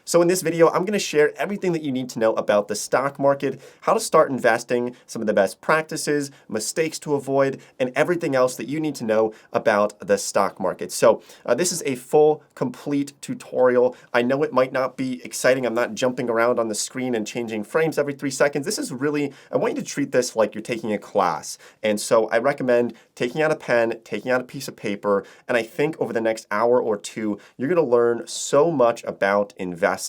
So in this video, I'm going to share everything that you need to know about the stock market, how to start investing, some of the best practices, mistakes to avoid, and everything else that you need to know about the stock market. So this is a full, complete tutorial. I know it might not be exciting. I'm not jumping around on the screen and changing frames every 3 seconds. This is really, I want you to treat this like you're taking a class. And so I recommend taking out a pen, taking out a piece of paper, and I think over the next hour or two, you're going to learn so much about investing,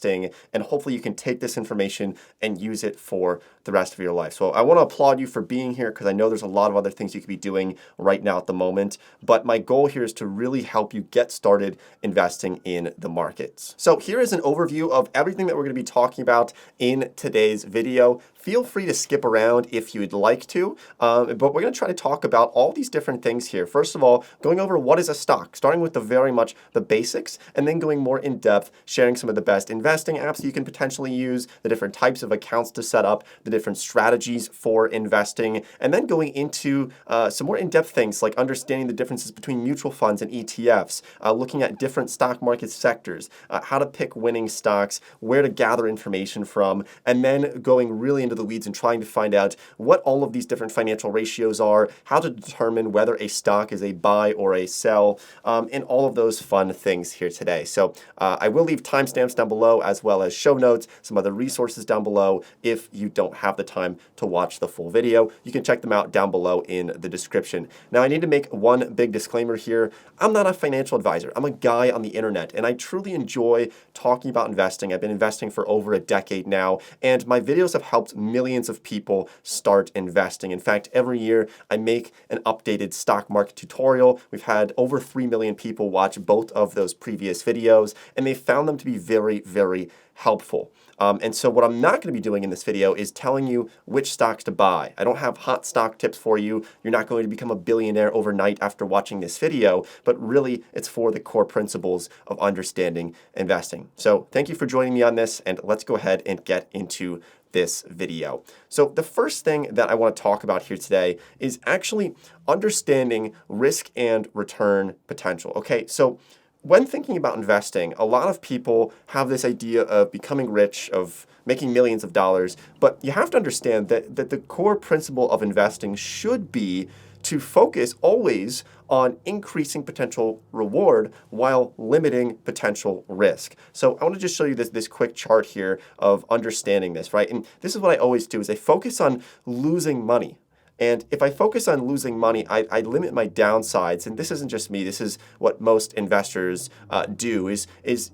and hopefully you can take this information and use it for the rest of your life. So I want to applaud you for being here because I know there's a lot of other things you could be doing right now at the moment, but my goal here is to really help you get started investing in the markets. So here is an overview of everything that we're going to be talking about in today's video. Feel free to skip around if you'd like to, but we're going to try to talk about all these different things here. First of all, going over what is a stock, starting with the very much the basics, and then going more in depth, sharing some of the best investing apps you can potentially use, the different types of accounts to set up, the different strategies for investing, and then going into some more in-depth things like understanding the differences between mutual funds and ETFs, looking at different stock market sectors, how to pick winning stocks, where to gather information from, and then going really into the weeds and trying to find out what all of these different financial ratios are, how to determine whether a stock is a buy or a sell, and all of those fun things here today. So I will leave timestamps down below as well as show notes, some other resources down below. If you don't have the time to watch the full video, you can check them out down below in the description. Now I need to make one big disclaimer here. I'm not a financial advisor. I'm a guy on the internet, and I truly enjoy talking about investing. I've been investing for over a decade now, and my videos have helped millions of people start investing. In fact, every year I make an updated stock market tutorial. We've had over 3 million people watch both of those previous videos, and they found them to be very, very helpful. And so what I'm not going to be doing in this video is telling you which stocks to buy. I don't have hot stock tips for you. You're not going to become a billionaire overnight after watching this video, but really it's for the core principles of understanding investing. So thank you for joining me on this, and let's go ahead and get into this video. So the first thing that I want to talk about here today is actually understanding risk and return potential. Okay, so when thinking about investing, a lot of people have this idea of becoming rich, of making millions of dollars, but you have to understand that the core principle of investing should be to focus always on increasing potential reward while limiting potential risk. So I want to just show you this quick chart here of understanding this, right? And this is what I always do, is I focus on losing money. And if I focus on losing money, I limit my downsides. And this isn't just me. This is what most investors do, is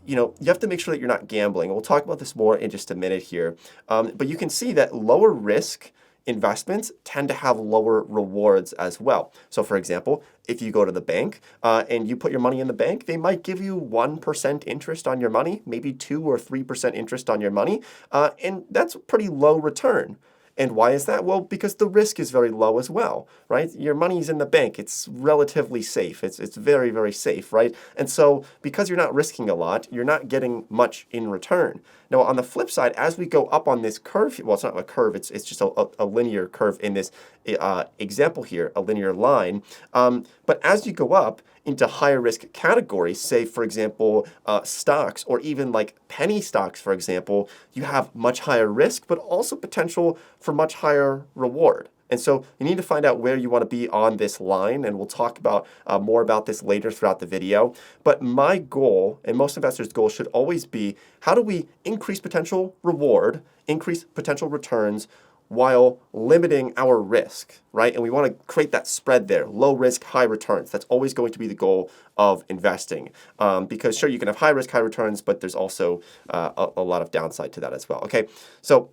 you have to make sure that you're not gambling. We'll talk about this more in just a minute here. But you can see that lower risk investments tend to have lower rewards as well. So for example, if you go to the bank and you put your money in the bank, they might give you 1% interest on your money, maybe 2 or 3% interest on your money. And that's a pretty low return. And why is that? Well, because the risk is very low as well, right? Your money's in the bank. It's relatively safe. It's very, very safe, right? And so because you're not risking a lot, you're not getting much in return. Now, on the flip side, as we go up on this curve, well, it's not a curve, it's just a linear curve in this example here, a linear line. But as you go up into higher risk categories, say, for example, stocks, or even like penny stocks, for example, you have much higher risk, but also potential for much higher reward. And so you need to find out where you want to be on this line, and we'll talk about more about this later throughout the video. But my goal, and most investors' goal, should always be, how do we increase potential reward, increase potential returns, while limiting our risk, right? And we want to create that spread there, low risk, high returns. That's always going to be the goal of investing. Because sure, you can have high risk, high returns, but there's also a lot of downside to that as well. Okay, so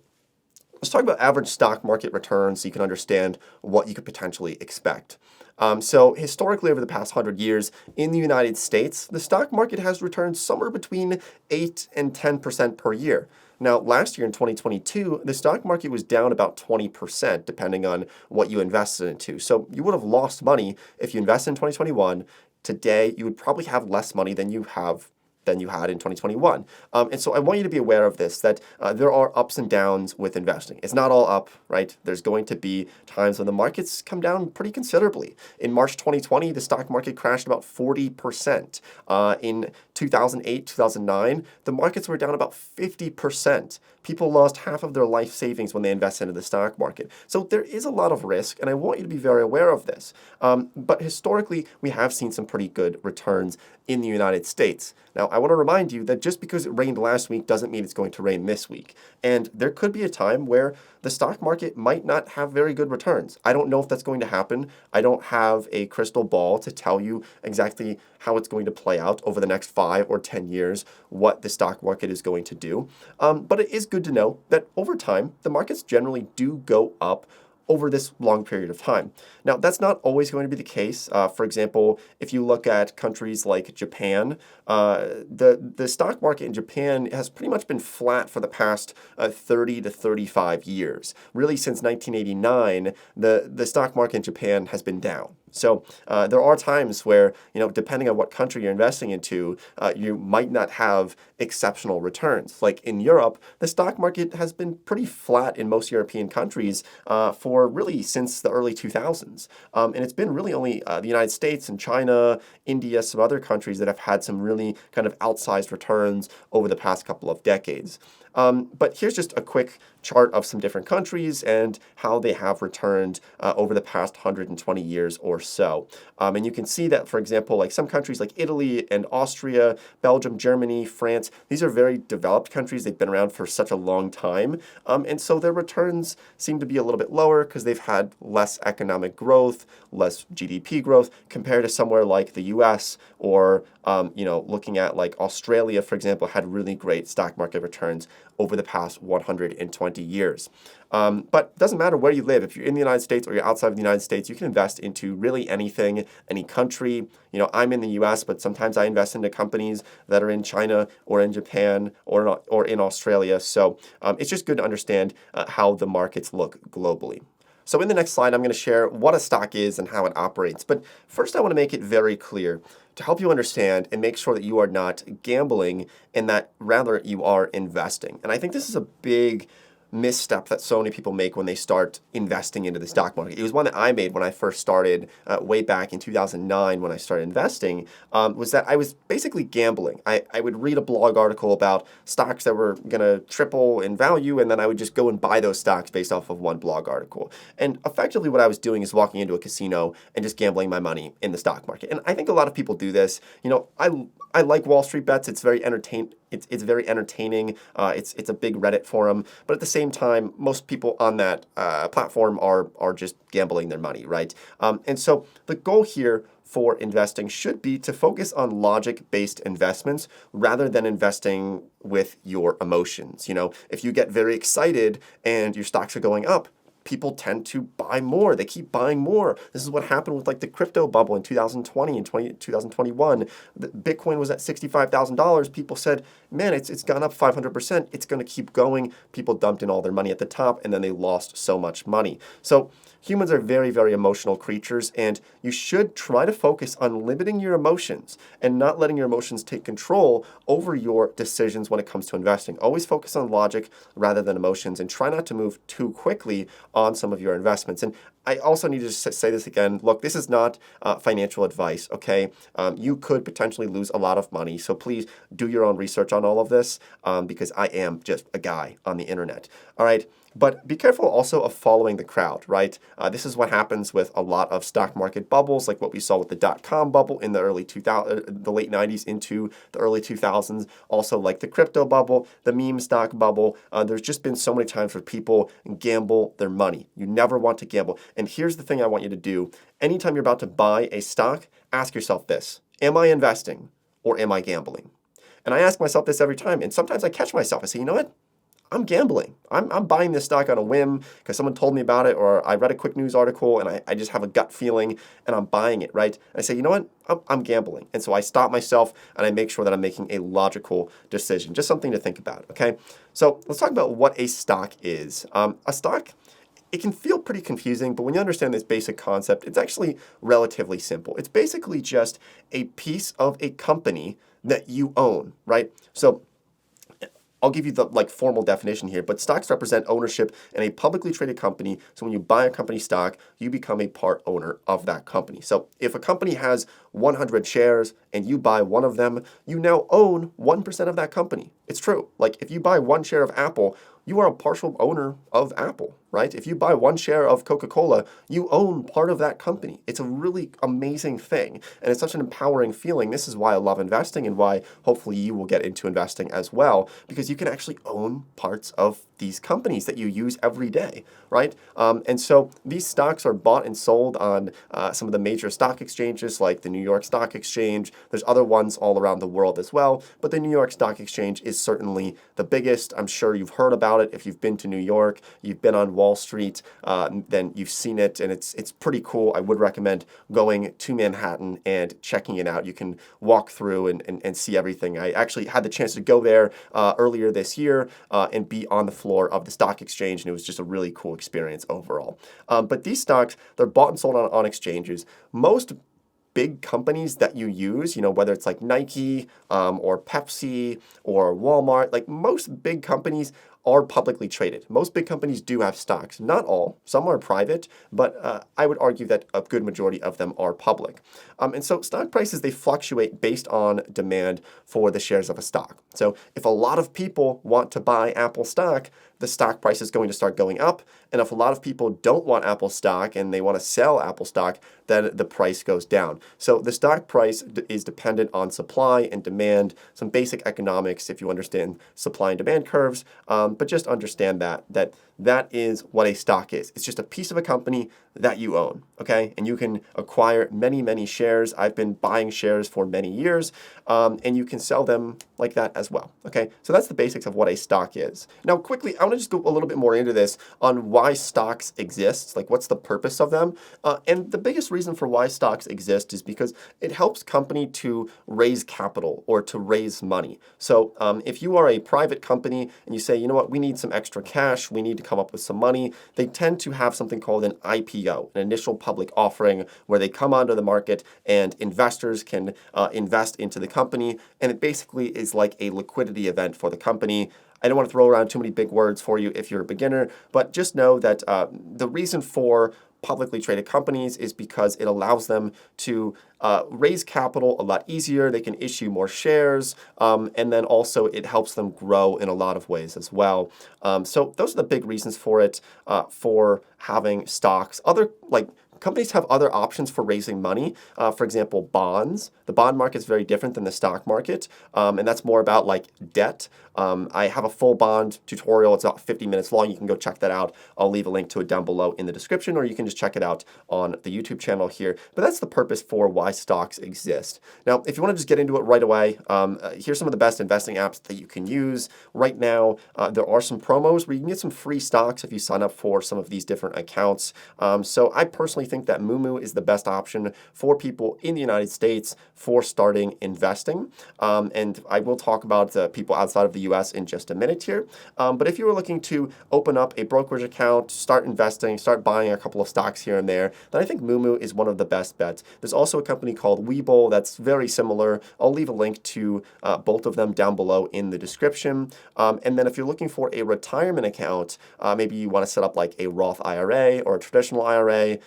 let's talk about average stock market returns so you can understand what you could potentially expect. So historically, over the past 100 years in the United States, the stock market has returned somewhere between 8 and 10% per year. Now, last year in 2022, the stock market was down about 20%, depending on what you invested into. So you would have lost money if you invested in 2021. Today, you would probably have less money than you had in 2021. And so I want you to be aware of this, that there are ups and downs with investing. It's not all up, right? There's going to be times when the markets come down pretty considerably. In March 2020, the stock market crashed about 40%. In 2008, 2009, the markets were down about 50%. People lost half of their life savings when they invest into the stock market. So there is a lot of risk, and I want you to be very aware of this. But historically, we have seen some pretty good returns in the United States. Now, I want to remind you that just because it rained last week doesn't mean it's going to rain this week. And there could be a time where the stock market might not have very good returns. I don't know if that's going to happen. I don't have a crystal ball to tell you exactly how it's going to play out over the next 5 or 10 years, what the stock market is going to do. But it is good to know that over time, the markets generally do go up over this long period of time. Now, that's not always going to be the case. For example, if you look at countries like Japan, the stock market in Japan has pretty much been flat for the past 30 to 35 years. Really, since 1989, the stock market in Japan has been down. So there are times where, depending on what country you're investing into, you might not have exceptional returns. Like in Europe, the stock market has been pretty flat in most European countries for really since the early 2000s. And it's been really only the United States and China, India, some other countries that have had some really kind of outsized returns over the past couple of decades. But here's just a quick chart of some different countries and how they have returned over the past 120 years or so. And you can see that, for example, like some countries like Italy and Austria, Belgium, Germany, France, these are very developed countries. They've been around for such a long time. And so their returns seem to be a little bit lower because they've had less economic growth, less GDP growth compared to somewhere like the US or, looking at like Australia, for example, had really great stock market returns over the past 120 years. But it doesn't matter where you live. If you're in the United States or you're outside of the United States, you can invest into really anything, any country. I'm in the US, but sometimes I invest into companies that are in China or in Japan or in Australia. So it's just good to understand how the markets look globally. So in the next slide, I'm going to share what a stock is and how it operates. But first, I want to make it very clear to help you understand and make sure that you are not gambling and that rather you are investing. And I think this is a big misstep that so many people make when they start investing into the stock market. It was one that I made when I first started way back in 2009 when I started investing, was that I was basically gambling. I would read a blog article about stocks that were going to triple in value, and then I would just go and buy those stocks based off of one blog article. And effectively what I was doing is walking into a casino and just gambling my money in the stock market. And I think a lot of people do this. I like Wall Street Bets. It's very It's very entertaining. It's a big Reddit forum, but at the same time, most people on that platform are just gambling their money, right? And so the goal here for investing should be to focus on logic-based investments rather than investing with your emotions. If you get very excited and your stocks are going up, people tend to buy more. They keep buying more. This is what happened with like the crypto bubble in 2020 and 2021. The Bitcoin was at $65,000. People said, man, it's gone up 500%. It's going to keep going. People dumped in all their money at the top, and then they lost so much money. So humans are very, very emotional creatures, and you should try to focus on limiting your emotions and not letting your emotions take control over your decisions when it comes to investing. Always focus on logic rather than emotions, and try not to move too quickly on some of your investments. And I also need to say this again. Look, this is not financial advice, okay? You could potentially lose a lot of money, so please do your own research on all of this because I am just a guy on the internet, all right? But be careful also of following the crowd, right? This is what happens with a lot of stock market bubbles, like what we saw with the dot-com bubble in the the late 90s into the early 2000s. Also like the crypto bubble, the meme stock bubble. There's just been so many times where people gamble their money. You never want to gamble. And here's the thing I want you to do. Anytime you're about to buy a stock, ask yourself this: am I investing or am I gambling? And I ask myself this every time. And sometimes I catch myself. I say, you know what? I'm gambling. I'm buying this stock on a whim because someone told me about it, or I read a quick news article and I just have a gut feeling and I'm buying it, right? And I say, you know what? I'm gambling. And so I stop myself and I make sure that I'm making a logical decision. Just something to think about, okay? So let's talk about what a stock is. A stock, it can feel pretty confusing, but when you understand this basic concept, it's actually relatively simple. It's basically just a piece of a company that you own, right? So I'll give you the formal definition here, but stocks represent ownership in a publicly traded company. So when you buy a company stock, you become a part owner of that company. So if a company has 100 shares and you buy one of them, you now own 1% of that company. It's true. Like if you buy one share of Apple, you are a partial owner of Apple, right? If you buy one share of Coca-Cola, you own part of that company. It's a really amazing thing, and it's such an empowering feeling. This is why I love investing and why hopefully you will get into investing as well, because you can actually own parts of these companies that you use every day, right? And so these stocks are bought and sold on some of the major stock exchanges like the New York Stock Exchange. There's other ones all around the world as well, but the New York Stock Exchange is certainly the biggest. I'm sure you've heard about it. If you've been to New York, you've been on Wall Street, then you've seen it, and it's pretty cool. I would recommend going to Manhattan and checking it out. You can walk through and see everything. I actually had the chance to go there earlier this year and be on the floor of the stock exchange, and it was just a really cool experience overall. But these stocks, they're bought and sold on exchanges. Most big companies that you use, whether it's like Nike or Pepsi or Walmart, like most big companies are publicly traded. Most big companies do have stocks. Not all. Some are private, but I would argue that a good majority of them are public. And so stock prices, they fluctuate based on demand for the shares of a stock. So if a lot of people want to buy Apple stock, the stock price is going to start going up. And if a lot of people don't want Apple stock and they want to sell Apple stock, then the price goes down. So the stock price is dependent on supply and demand, some basic economics if you understand supply and demand curves. But just understand that is what a stock is. It's just a piece of a company that you own, okay? And you can acquire many, many shares. I've been buying shares for many years, and you can sell them like that as well, okay? So that's the basics of what a stock is. Now, quickly, I want to just go a little bit more into this on why stocks exist, like what's the purpose of them. And the biggest reason for why stocks exist is because it helps company to raise capital or to raise money. So if you are a private company and you say, you know what, we need some extra cash, we need to come up with some money, they tend to have something called an IPO, an initial public offering, where they come onto the market and investors can invest into the company. And it basically is like a liquidity event for the company. I don't want to throw around too many big words for you if you're a beginner, but just know that the reason for publicly traded companies is because it allows them to raise capital a lot easier. They can issue more shares, and then also it helps them grow in a lot of ways as well. So those are the big reasons for it, for having stocks. Companies have other options for raising money. For example, bonds. The bond market is very different than the stock market, and that's more about like debt. I have a full bond tutorial. It's about 50 minutes long. You can go check that out. I'll leave a link to it down below in the description, or you can just check it out on the YouTube channel here. But that's the purpose for why stocks exist. Now, if you want to just get into it right away, here's some of the best investing apps that you can use. Right now, there are some promos where you can get some free stocks if you sign up for some of these different accounts. So I personally think that Moomoo is the best option for people in the United States for starting investing. And I will talk about people outside of the US in just a minute here. But if you were looking to open up a brokerage account, start investing, start buying a couple of stocks here and there, then I think Moomoo is one of the best bets. There's also a company called Webull that's very similar. I'll leave a link to both of them down below in the description. And then if you're looking for a retirement account, maybe you want to set up like a Roth IRA or a traditional IRA,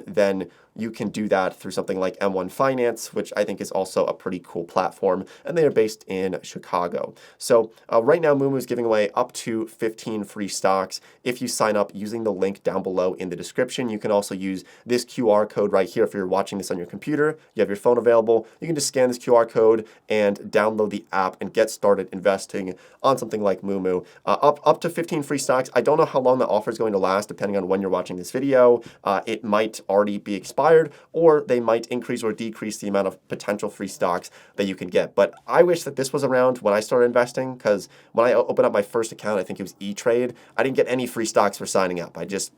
then you can do that through something like M1 Finance, which I think is also a pretty cool platform, and they are based in Chicago. So right now, Moomoo is giving away up to 15 free stocks if you sign up using the link down below in the description. You can also use this QR code right here if you're watching this on your computer. You have your phone available. You can just scan this QR code and download the app and get started investing on something like Moomoo. Up to 15 free stocks. I don't know how long the offer is going to last, depending on when you're watching this video. It might already be expired, or they might increase or decrease the amount of potential free stocks that you can get. But I wish that this was around when I started investing, because when I opened up my first account, I think it was E-Trade, I didn't get any free stocks for signing up. I just,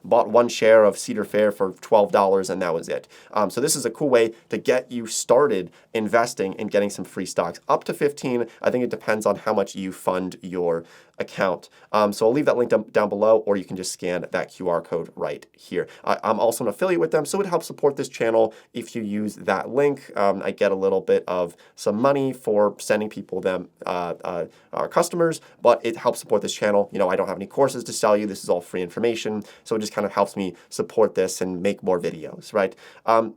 bought one share of Cedar Fair for $12, and that was it. So this is a cool way to get you started investing and getting some free stocks. Up to 15, I think it depends on how much you fund your account. So I'll leave that link down below, or you can just scan that QR code right here. I'm also an affiliate with them, so it help support this channel if you use that link. I get a little bit of some money for sending people our customers, but it helps support this channel. I don't have any courses to sell you. This is all free information. So it just kind of helps me support this and make more videos, right?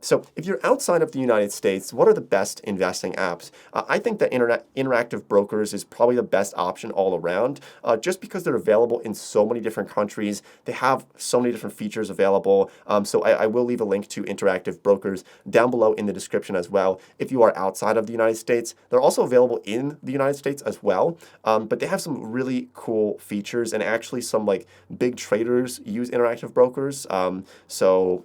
So if you're outside of the United States, what are the best investing apps? I think that Interactive Brokers is probably the best option all around, just because they're available in so many different countries. They have so many different features available. So I will leave a link to Interactive Brokers down below in the description as well. If you are outside of the United States, they're also available in the United States as well. But they have some really cool features, and actually some like big traders use Interactive Brokers. So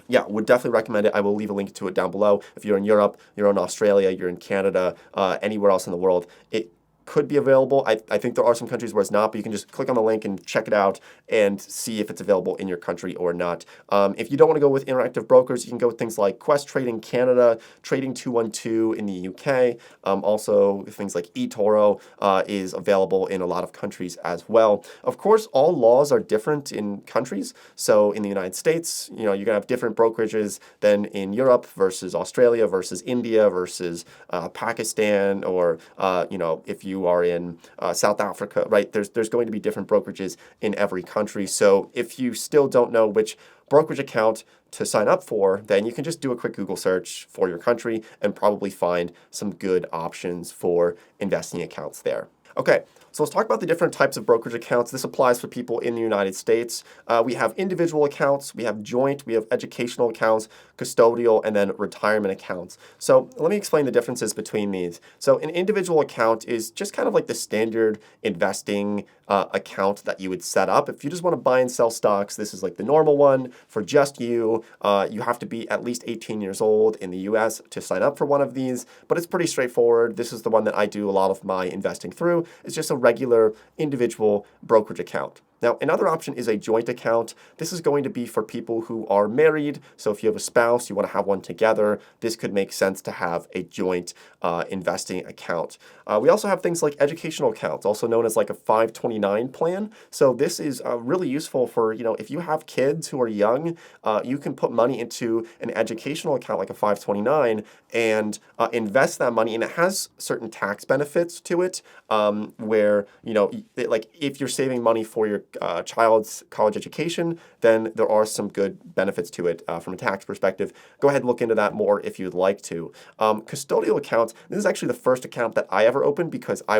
yeah, would definitely recommend it. I will leave a link to it down below. If you're in Europe, you're in Australia, you're in Canada, anywhere else in the world, it could be available. I think there are some countries where it's not, but you can just click on the link and check it out and see if it's available in your country or not. If you don't want to go with Interactive Brokers, you can go with things like Quest Trading Canada, Trading 212 in the UK. Also, things like eToro is available in a lot of countries as well. Of course, all laws are different in countries. So in the United States, you're going to have different brokerages than in Europe versus Australia versus India versus Pakistan, or if you are in South Africa, right? There's going to be different brokerages in every country. So if you still don't know which brokerage account to sign up for, then you can just do a quick Google search for your country and probably find some good options for investing accounts there. Okay, so let's talk about the different types of brokerage accounts. This applies for people in the United States. We have individual accounts, we have joint, we have educational accounts, custodial, and then retirement accounts. So let me explain the differences between these. So an individual account is just kind of like the standard investing account that you would set up. If you just want to buy and sell stocks, this is like the normal one for just you. You have to be at least 18 years old in the US to sign up for one of these, but it's pretty straightforward. This is the one that I do a lot of my investing through. It's just a regular individual brokerage account. Now, another option is a joint account. This is going to be for people who are married. So if you have a spouse, you want to have one together, this could make sense to have a joint investing account. We also have things like educational accounts, also known as like a 529 plan. So this is really useful for, if you have kids who are young, you can put money into an educational account like a 529 and invest that money. And it has certain tax benefits to it, where, like if you're saving money for your child's college education, then there are some good benefits to it from a tax perspective. Go ahead and look into that more if you'd like to. Custodial accounts, this is actually the first account that I ever opened because I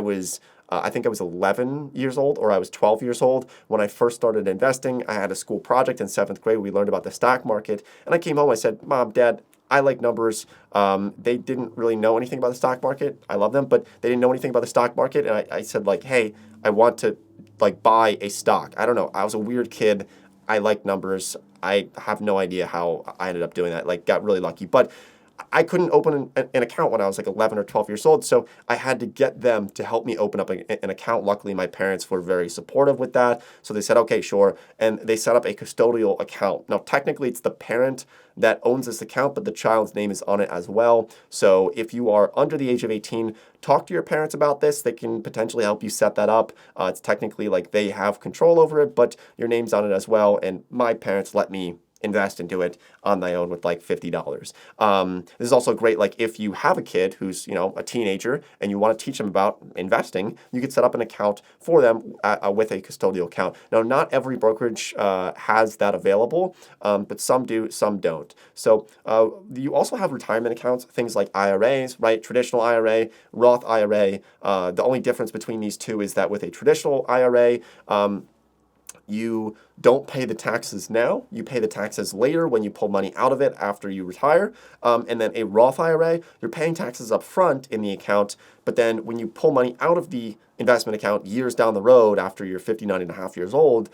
think I was 11 years old or I was 12 years old when I first started investing. I had a school project in 7th grade. We learned about the stock market. And I came home, I said, Mom, Dad, I like numbers. They didn't really know anything about the stock market. I love them, but they didn't know anything about the stock market. And I said like, hey, I want to buy a stock. I don't know. I was a weird kid. I like numbers. I have no idea how I ended up doing that. Got really lucky. But I couldn't open an account when I was 11 or 12 years old, so I had to get them to help me open up an account. Luckily, my parents were very supportive with that, so they said, okay, sure, and they set up a custodial account. Now, technically, it's the parent that owns this account, but the child's name is on it as well. So if you are under the age of 18, talk to your parents about this. They can potentially help you set that up. It's technically they have control over it, but your name's on it as well, and my parents let me invest into it on my own with $50. This is also great, if you have a kid who's, a teenager and you want to teach them about investing, you could set up an account for them with a custodial account. Now, not every brokerage has that available, but some do, some don't. So you also have retirement accounts, things like IRAs, right? Traditional IRA, Roth IRA. The only difference between these two is that with a traditional IRA, you don't pay the taxes now. You pay the taxes later when you pull money out of it after you retire. And then a Roth IRA, you're paying taxes up front in the account, but then when you pull money out of the investment account years down the road after you're 59 and a half years old,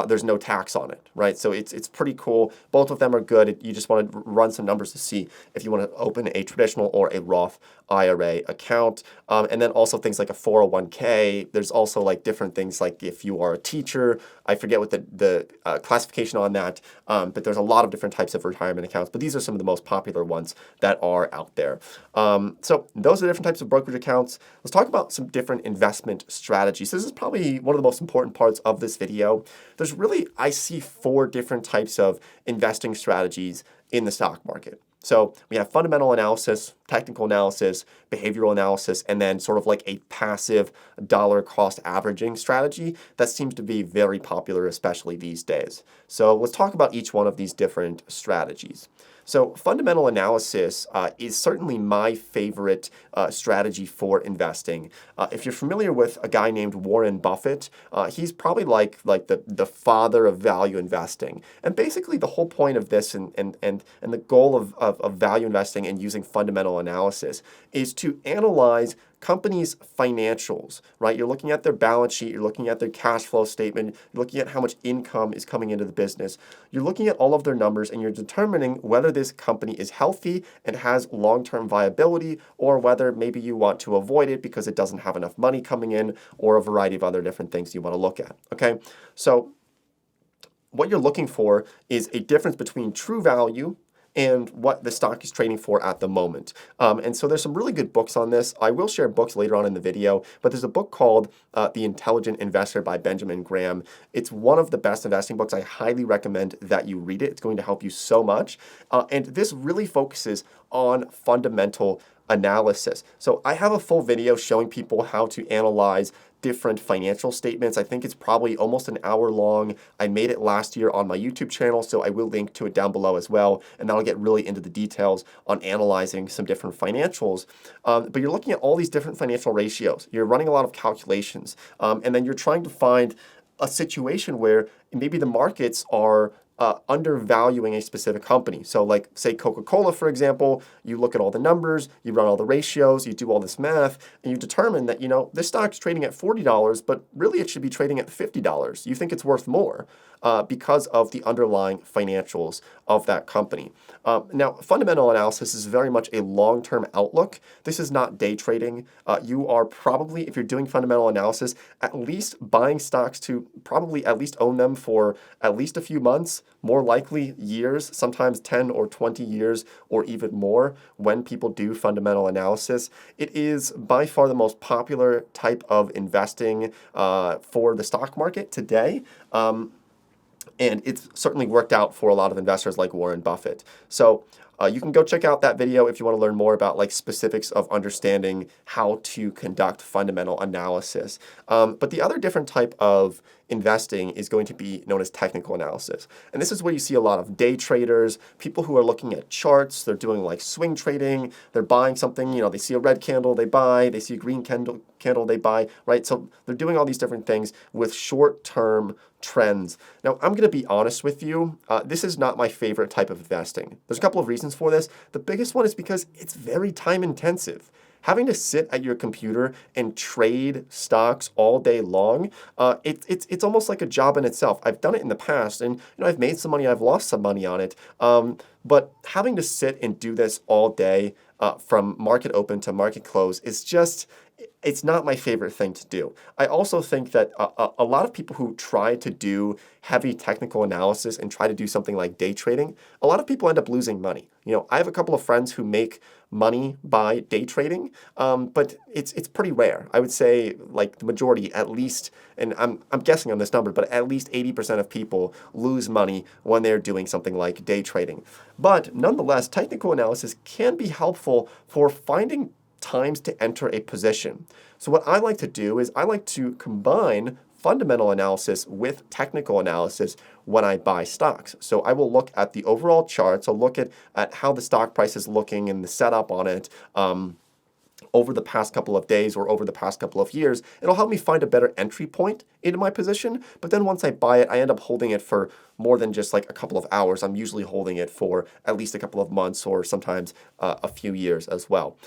there's no tax on it, right? So it's pretty cool. Both of them are good. You just want to run some numbers to see if you want to open a traditional or a Roth IRA account. And then also things like a 401k. There's also different things like if you are a teacher, I forget what the classification on that, but there's a lot of different types of retirement accounts, but these are some of the most popular ones that are out there. So those are different types of brokerage accounts. Let's talk about some different investment strategies. This is probably one of the most important parts of this video. There's really, I see 4 different types of investing strategies in the stock market. So we have fundamental analysis, technical analysis, behavioral analysis, and then sort of like a passive dollar cost averaging strategy that seems to be very popular, especially these days. So let's talk about each one of these different strategies. So fundamental analysis is certainly my favorite strategy for investing. If you're familiar with a guy named Warren Buffett, he's probably like the father of value investing. And basically the whole point of this and the goal of value investing and using fundamental analysis is to analyze companies' financials, right? You're looking at their balance sheet, you're looking at their cash flow statement, you're looking at how much income is coming into the business. You're looking at all of their numbers and you're determining whether this company is healthy and has long-term viability, or whether maybe you want to avoid it because it doesn't have enough money coming in, or a variety of other different things you want to look at, okay? So what you're looking for is a difference between true value and what the stock is trading for at the moment. And so there's some really good books on this. I will share books later on in the video, but there's a book called The Intelligent Investor by Benjamin Graham. It's one of the best investing books. I highly recommend that you read it. It's going to help you so much. And this really focuses on fundamental analysis. So I have a full video showing people how to analyze different financial statements. I think it's probably almost an hour long. I made it last year on my YouTube channel, so I will link to it down below as well, and that'll get really into the details on analyzing some different financials. But you're looking at all these different financial ratios. You're running a lot of calculations, and then you're trying to find a situation where maybe the markets are undervaluing a specific company. So like say Coca-Cola, for example, you look at all the numbers, you run all the ratios, you do all this math, and you determine that, this stock's trading at $40, but really it should be trading at $50. You think it's worth more because of the underlying financials of that company. Now, fundamental analysis is very much a long-term outlook. This is not day trading. You are probably, if you're doing fundamental analysis, at least buying stocks to probably at least own them for at least a few months, more likely years, sometimes 10 or 20 years or even more when people do fundamental analysis. It is by far the most popular type of investing for the stock market today. And it's certainly worked out for a lot of investors like Warren Buffett. So you can go check out that video if you want to learn more about like specifics of understanding how to conduct fundamental analysis. But the other different type of investing is going to be known as technical analysis. And this is where you see a lot of day traders, people who are looking at charts, they're doing like swing trading, they're buying something, they see a red candle, they buy, they see a green candle, they buy, right? So they're doing all these different things with short-term trends. Now, I'm going to be honest with you. This is not my favorite type of investing. There's a couple of reasons for this. The biggest one is because it's very time intensive. Having to sit at your computer and trade stocks all day long, it's almost like a job in itself. I've done it in the past, and I've made some money, I've lost some money on it. But having to sit and do this all day from market open to market close is just, it's not my favorite thing to do. I also think that a lot of people who try to do heavy technical analysis and try to do something like day trading, a lot of people end up losing money. I have a couple of friends who make money by day trading, but it's pretty rare. I would say like the majority, at least, and I'm guessing on this number, but at least 80% of people lose money when they're doing something like day trading. But nonetheless, technical analysis can be helpful for finding times to enter a position. So what I like to do is I like to combine fundamental analysis with technical analysis when I buy stocks. So I will look at the overall charts. I'll look at how the stock price is looking and the setup on it over the past couple of days or over the past couple of years. It'll help me find a better entry point into my position. But then once I buy it, I end up holding it for more than just like a couple of hours. I'm usually holding it for at least a couple of months or sometimes a few years as well.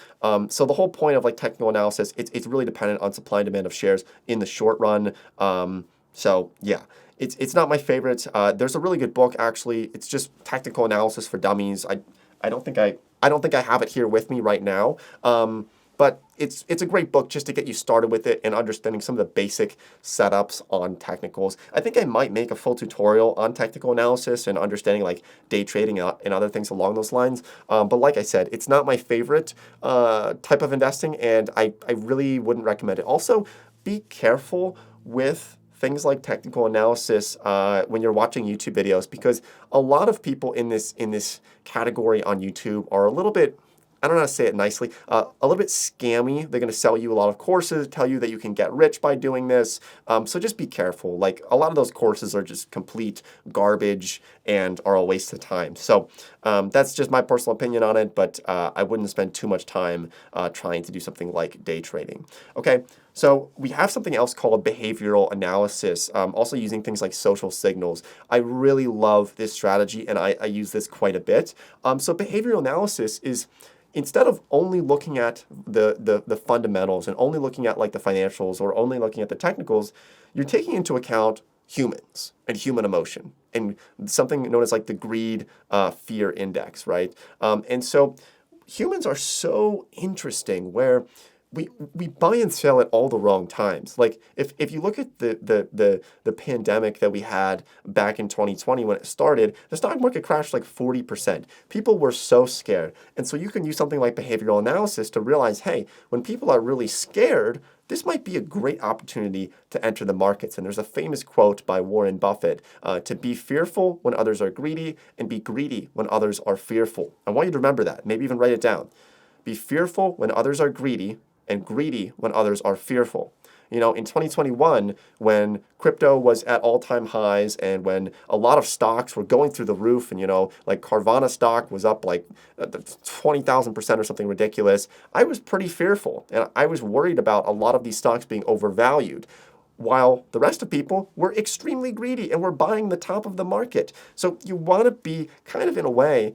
So the whole point of like technical analysis, it's really dependent on supply and demand of shares in the short run. So yeah. It's not my favorite. There's a really good book actually. It's just Technical Analysis for Dummies. I don't think I have it here with me right now. But it's a great book just to get you started with it and understanding some of the basic setups on technicals. I think I might make a full tutorial on technical analysis and understanding like day trading and other things along those lines. But like I said, it's not my favorite type of investing, and I really wouldn't recommend it. Also, be careful with things like technical analysis when you're watching YouTube videos, because a lot of people in this category on YouTube are a little bit, I don't know how to say it nicely, a little bit scammy. They're going to sell you a lot of courses, tell you that you can get rich by doing this. So just be careful. Like, a lot of those courses are just complete garbage and are a waste of time. So that's just my personal opinion on it, but I wouldn't spend too much time trying to do something like day trading. Okay, so we have something else called behavioral analysis, also using things like social signals. I really love this strategy, and I use this quite a bit. So behavioral analysis is, instead of only looking at the fundamentals and only looking at like the financials or only looking at the technicals, you're taking into account humans and human emotion and something known as like the greed fear index, right? And so humans are so interesting where we buy and sell at all the wrong times. Like if you look at the pandemic that we had back in 2020 when it started, the stock market crashed like 40%. People were so scared. And so you can use something like behavioral analysis to realize, hey, when people are really scared, this might be a great opportunity to enter the markets. And there's a famous quote by Warren Buffett, to be fearful when others are greedy and be greedy when others are fearful. I want you to remember that, maybe even write it down. Be fearful when others are greedy and greedy when others are fearful. You know, in 2021, when crypto was at all-time highs and when a lot of stocks were going through the roof and, you know, like Carvana stock was up like 20,000% or something ridiculous, I was pretty fearful. And I was worried about a lot of these stocks being overvalued, while the rest of people were extremely greedy and were buying the top of the market. So you want to be kind of, in a way,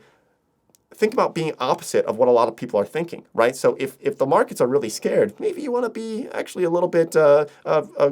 think about being opposite of what a lot of people are thinking, right? So if the markets are really scared, maybe you want to be actually a little bit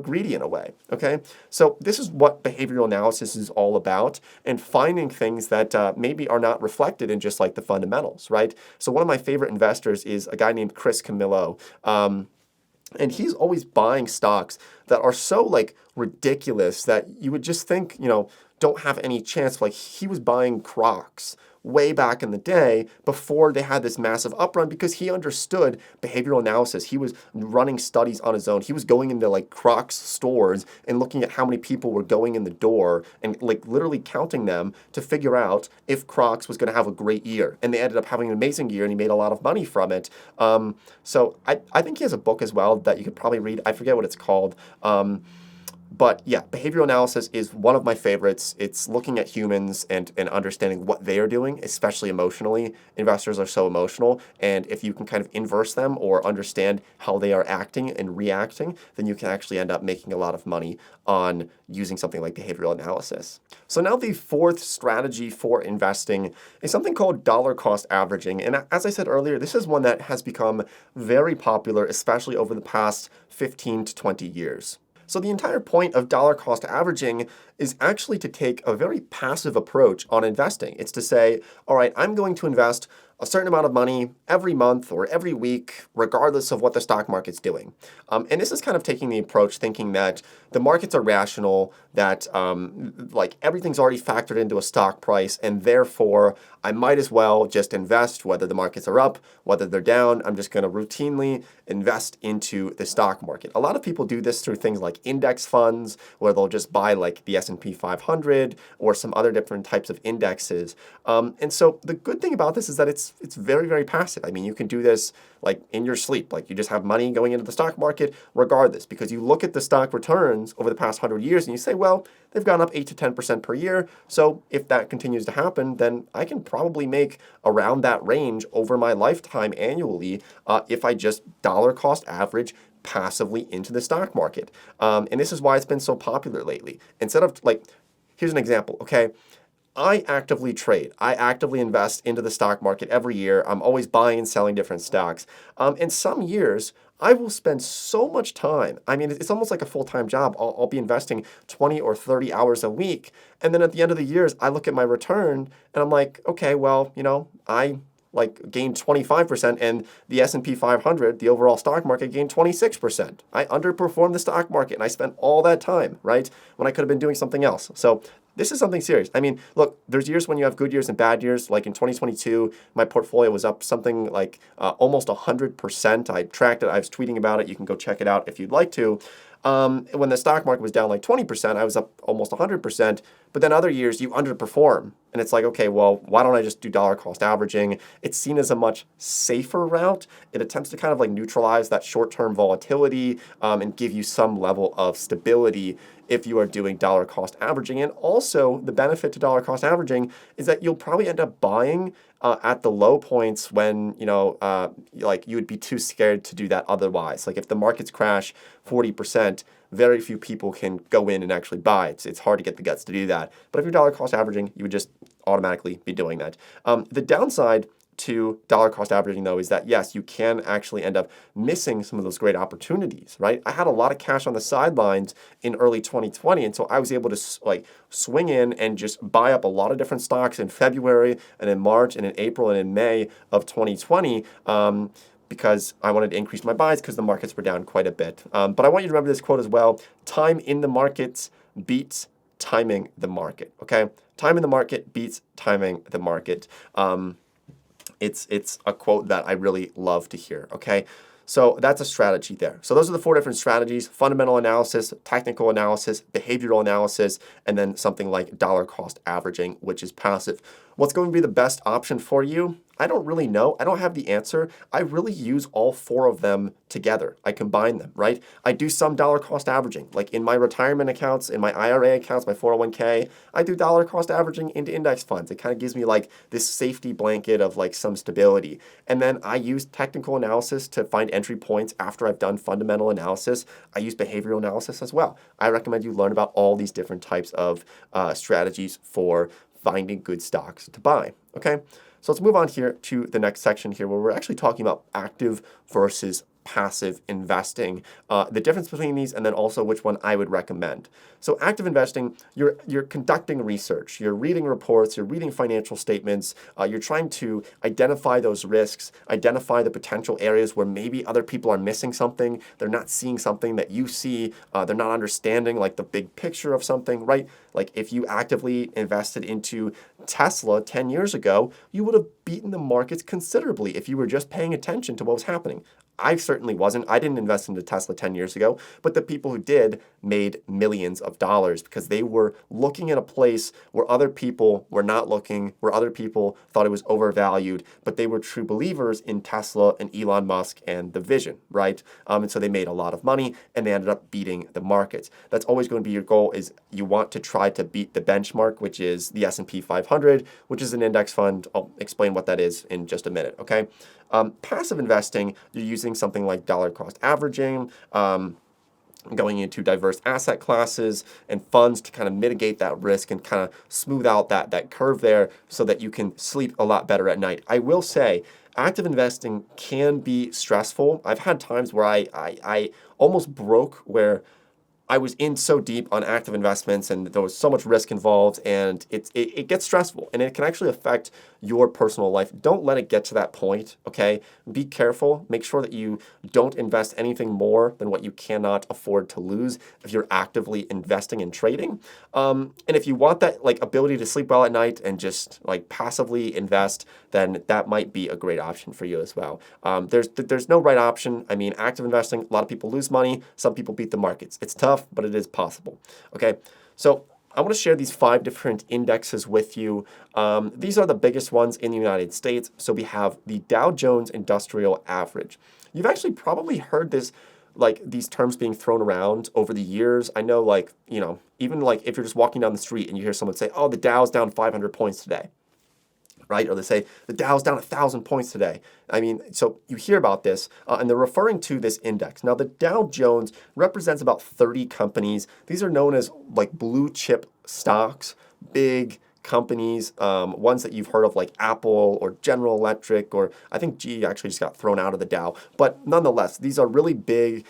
greedy in a way, okay? So this is what behavioral analysis is all about, and finding things that maybe are not reflected in just like the fundamentals, right? So one of my favorite investors is a guy named Chris Camillo. And he's always buying stocks that are so like ridiculous that you would just think, you know, don't have any chance. Like, he was buying Crocs way back in the day before they had this massive uprun because he understood behavioral analysis. He was running studies on his own. He was going into like Crocs stores and looking at how many people were going in the door and like literally counting them to figure out if Crocs was going to have a great year. And they ended up having an amazing year and he made a lot of money from it. So I think he has a book as well that you could probably read. I forget what it's called. But yeah, behavioral analysis is one of my favorites. It's looking at humans and understanding what they are doing, especially emotionally. Investors are so emotional. And if you can kind of inverse them or understand how they are acting and reacting, then you can actually end up making a lot of money on using something like behavioral analysis. So now the fourth strategy for investing is something called dollar cost averaging. And as I said earlier, this is one that has become very popular, especially over the past 15 to 20 years. So the entire point of dollar cost averaging is actually to take a very passive approach on investing. It's to say, all right, I'm going to invest a certain amount of money every month or every week, regardless of what the stock market's doing. And this is kind of taking the approach thinking that the markets are rational, that like everything's already factored into a stock price, and therefore I might as well just invest whether the markets are up, whether they're down. I'm just going to routinely invest into the stock market. A lot of people do this through things like index funds, where they'll just buy like the S&P 500 or some other different types of indexes. And so the good thing about this is that it's very, very passive. I mean, you can do this like in your sleep. Like, you just have money going into the stock market regardless, because you look at the stock returns over the past 100 years and you say, well, they've gone up 8 to 10% per year. So if that continues to happen, then I can probably make around that range over my lifetime annually if I just dollar cost average passively into the stock market. And this is why it's been so popular lately. Instead of like, here's an example, okay? I actively trade. I actively invest into the stock market every year. I'm always buying and selling different stocks. And some years, I will spend so much time. I mean, it's almost like a full-time job. I'll be investing 20 or 30 hours a week. And then at the end of the years, I look at my return and I'm like, okay, well, you know, I like gained 25% and the S&P 500, the overall stock market, gained 26%. I underperformed the stock market and I spent all that time, right, when I could have been doing something else. So this is something serious. I mean, look, there's years when you have good years and bad years. Like in 2022, my portfolio was up something like almost 100%. I tracked it. I was tweeting about it. You can go check it out if you'd like to. When the stock market was down like 20%, I was up almost 100%. But then other years you underperform. And it's like, okay, well, why don't I just do dollar cost averaging? It's seen as a much safer route. It attempts to kind of like neutralize that short-term volatility and give you some level of stability if you are doing dollar cost averaging. And also the benefit to dollar cost averaging is that you'll probably end up buying at the low points when, like you would be too scared to do that otherwise. Like if the markets crash 40%, very few people can go in and actually buy. It's hard to get the guts to do that. But if you're dollar cost averaging, you would just automatically be doing that. The downside to dollar cost averaging though is that yes, you can actually end up missing some of those great opportunities, right? I had a lot of cash on the sidelines in early 2020, and so I was able to like swing in and just buy up a lot of different stocks in February and in March and in April and in May of 2020. Because I wanted to increase my buys because the markets were down quite a bit. But I want you to remember this quote as well: time in the markets beats timing the market, okay? Time in the market beats timing the market. It's a quote that I really love to hear, okay? So that's a strategy there. So those are the 4 different strategies: fundamental analysis, technical analysis, behavioral analysis, and then something like dollar cost averaging, which is passive. What's going to be the best option for you? I don't really know. I don't have the answer. I really use all 4 of them together. I combine them, right? I do some dollar cost averaging. Like in my retirement accounts, in my IRA accounts, my 401k, I do dollar cost averaging into index funds. It kind of gives me like this safety blanket of like some stability. And then I use technical analysis to find entry points after I've done fundamental analysis. I use behavioral analysis as well. I recommend you learn about all these different types of strategies for finding good stocks to buy, okay? So let's move on here to the next section here where we're actually talking about active versus passive investing, the difference between these, and then also which one I would recommend. So active investing, you're conducting research, you're reading reports, you're reading financial statements, you're trying to identify those risks, identify the potential areas where maybe other people are missing something, they're not seeing something that you see, they're not understanding like the big picture of something, right? Like if you actively invested into Tesla 10 years ago, you would have beaten the markets considerably if you were just paying attention to what was happening. I certainly wasn't. I didn't invest into Tesla 10 years ago, but the people who did made millions of dollars because they were looking at a place where other people were not looking, where other people thought it was overvalued, but they were true believers in Tesla and Elon Musk and the vision, right? And so they made a lot of money and they ended up beating the markets. That's always going to be your goal, is you want to try to beat the benchmark, which is the S&P 500, which is an index fund. I'll explain what that is in just a minute, okay? Passive investing, you're using something like dollar cost averaging, going into diverse asset classes and funds to kind of mitigate that risk and kind of smooth out that curve there so that you can sleep a lot better at night. I will say, active investing can be stressful. I've had times where I almost broke, where I was in so deep on active investments and there was so much risk involved, and it gets stressful and it can actually affect your personal life. Don't let it get to that point, okay? Be careful. Make sure that you don't invest anything more than what you cannot afford to lose if you're actively investing and trading. And if you want that like ability to sleep well at night and just like passively invest, then that might be a great option for you as well. There's no right option. I mean, active investing, a lot of people lose money. Some people beat the markets. It's tough, but it is possible. Okay, so I want to share these 5 different indexes with you. These are the biggest ones in the United States. So we have the Dow Jones Industrial Average. You've actually probably heard this, like these terms being thrown around over the years. I know, like, even like if you're just walking down the street and you hear someone say, oh, the Dow's down 500 points today, right? Or they say the Dow's down 1,000 points today. I mean, so you hear about this, and they're referring to this index. Now, the Dow Jones represents about 30 companies. These are known as like blue chip stocks, big companies, ones that you've heard of like Apple or General Electric, or I think GE actually just got thrown out of the Dow. But nonetheless, these are really big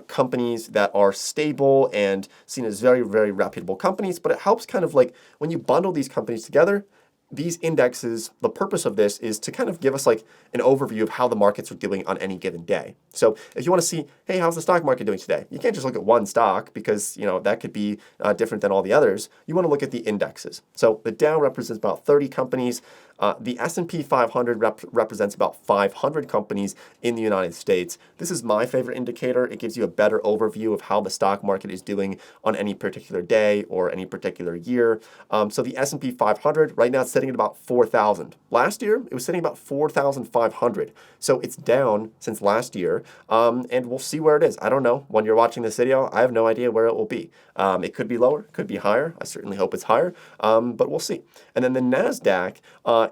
companies that are stable and seen as very, very reputable companies. But it helps kind of like when you bundle these companies together, these indexes, the purpose of this is to kind of give us like an overview of how the markets are doing on any given day. So if you want to see, hey, how's the stock market doing today? You can't just look at one stock because, that could be different than all the others. You want to look at the indexes. So the Dow represents about 30 companies. The S&P 500 represents about 500 companies in the United States. This is my favorite indicator. It gives you a better overview of how the stock market is doing on any particular day or any particular year. So the S&P 500 right now it's sitting at about 4,000. Last year it was sitting about 4,500. So it's down since last year, and we'll see where it is. I don't know. When you're watching this video, I have no idea where it will be. It could be lower, could be higher. I certainly hope it's higher, but we'll see. And then the NASDAQ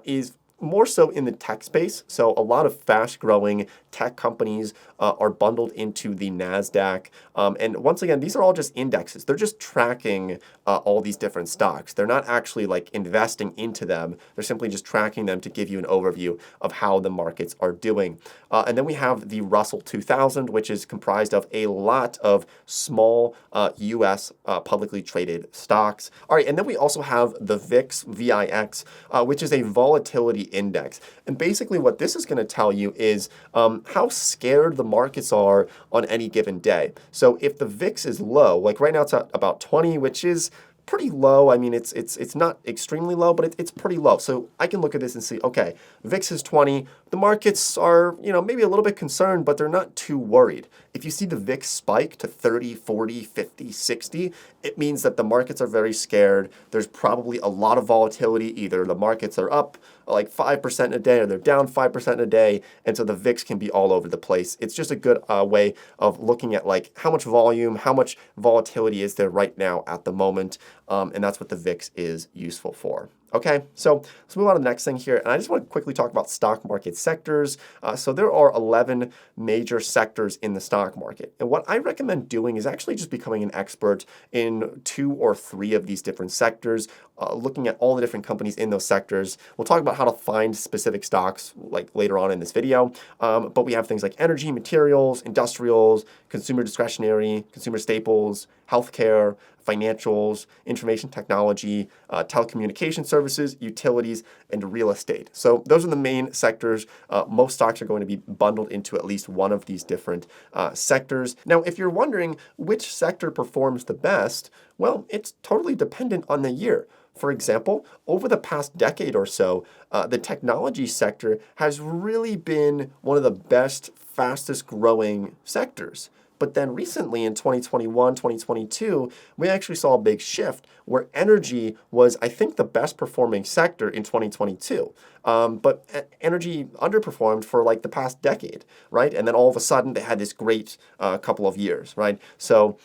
is more so in the tech space. So a lot of fast-growing tech companies are bundled into the NASDAQ. And once again, these are all just indexes. They're just tracking all these different stocks. They're not actually like investing into them. They're simply just tracking them to give you an overview of how the markets are doing. And then we have the Russell 2000, which is comprised of a lot of small U.S. Publicly traded stocks. All right, and then we also have the VIX, VIX, which is a volatility index. And basically what this is going to tell you is how scared the markets are on any given day. So if the VIX is low, like right now it's at about 20, which is pretty low. I mean, it's not extremely low, but it's pretty low. So I can look at this and see, okay, VIX is 20. The markets are, maybe a little bit concerned, but they're not too worried. If you see the VIX spike to 30, 40, 50, 60, it means that the markets are very scared. There's probably a lot of volatility. Either the markets are up like 5% a day or they're down 5% a day. And so the VIX can be all over the place. It's just a good way of looking at like how much volume, how much volatility is there right now at the moment. And that's what the VIX is useful for. Okay, so let's move on to the next thing here. And I just want to quickly talk about stock market sectors. So there are 11 major sectors in the stock market. And what I recommend doing is actually just becoming an expert in 2 or 3 of these different sectors, looking at all the different companies in those sectors. We'll talk about how to find specific stocks like later on in this video. But we have things like energy, materials, industrials, consumer discretionary, consumer staples, healthcare, financials, information technology, telecommunication services, utilities, and real estate. So those are the main sectors. Most stocks are going to be bundled into at least one of these different sectors. Now, if you're wondering which sector performs the best, well, it's totally dependent on the year. For example, over the past decade or so, the technology sector has really been one of the best, fastest growing sectors. But then recently in 2021, 2022, we actually saw a big shift where energy was, I think, the best performing sector in 2022. But energy underperformed for like the past decade, right? And then all of a sudden they had this great couple of years, right? So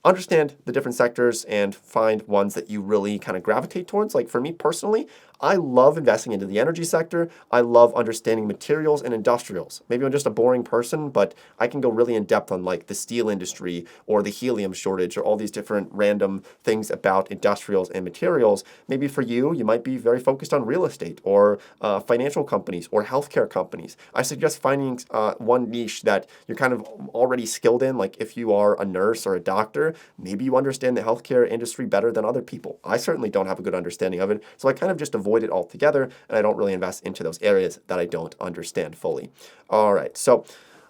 understand the different sectors and find ones that you really kind of gravitate towards. Like for me personally, I love investing into the energy sector. I love understanding materials and industrials. Maybe I'm just a boring person, but I can go really in depth on like the steel industry or the helium shortage or all these different random things about industrials and materials. Maybe for you, you might be very focused on real estate or financial companies or healthcare companies. I suggest finding one niche that you're kind of already skilled in. Like if you are a nurse or a doctor, maybe you understand the healthcare industry better than other people. I certainly don't have a good understanding of it. So I kind of just avoid it altogether, and I don't really invest into those areas that I don't understand fully. All right, so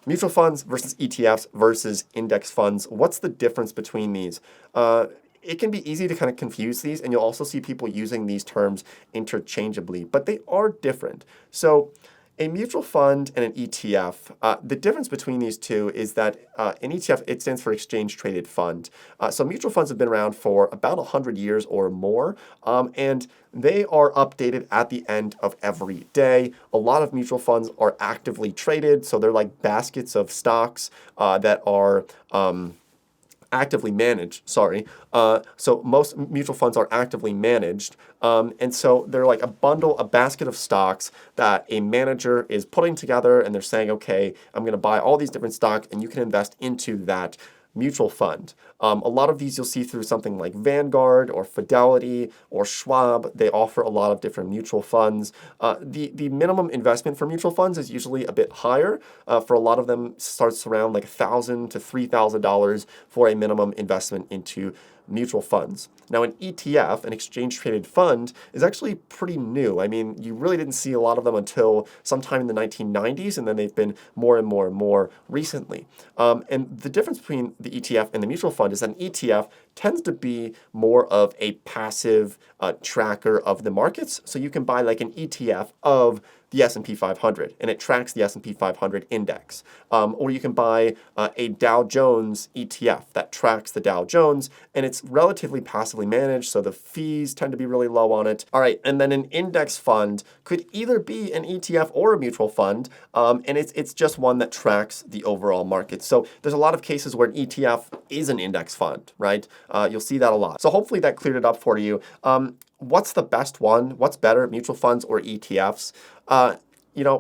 mutual funds versus ETFs versus index funds. What's the difference between these? It can be easy to kind of confuse these, and you'll also see people using these terms interchangeably, but they are different. So a mutual fund and an ETF, the difference between these two is that an ETF, it stands for exchange traded fund. So mutual funds have been around for about 100 years or more, and they are updated at the end of every day. A lot of mutual funds are actively traded, so they're like baskets of stocks that are actively managed, so most mutual funds are actively managed. And so they're like a basket of stocks that a manager is putting together, and they're saying, okay, I'm going to buy all these different stocks, and you can invest into that mutual fund. A lot of these you'll see through something like Vanguard or Fidelity or Schwab. They offer a lot of different mutual funds. The minimum investment for mutual funds is usually a bit higher. For a lot of them, starts around like $1,000 to $3,000 for a minimum investment into mutual funds. Now, an ETF, an exchange traded fund, is actually pretty new. I mean, you really didn't see a lot of them until sometime in the 1990s, and then they've been more and more and more recently. And the difference between the ETF and the mutual fund is that an ETF tends to be more of a passive tracker of the markets. So you can buy like an ETF of the S&P 500, and it tracks the S&P 500 index. Or you can buy a Dow Jones ETF that tracks the Dow Jones, and it's relatively passively managed, so the fees tend to be really low on it. All right, and then an index fund could either be an ETF or a mutual fund, and it's just one that tracks the overall market. So there's a lot of cases where an ETF is an index fund, right? You'll see that a lot. So hopefully that cleared it up for you. What's the best one? What's better, mutual funds or ETFs?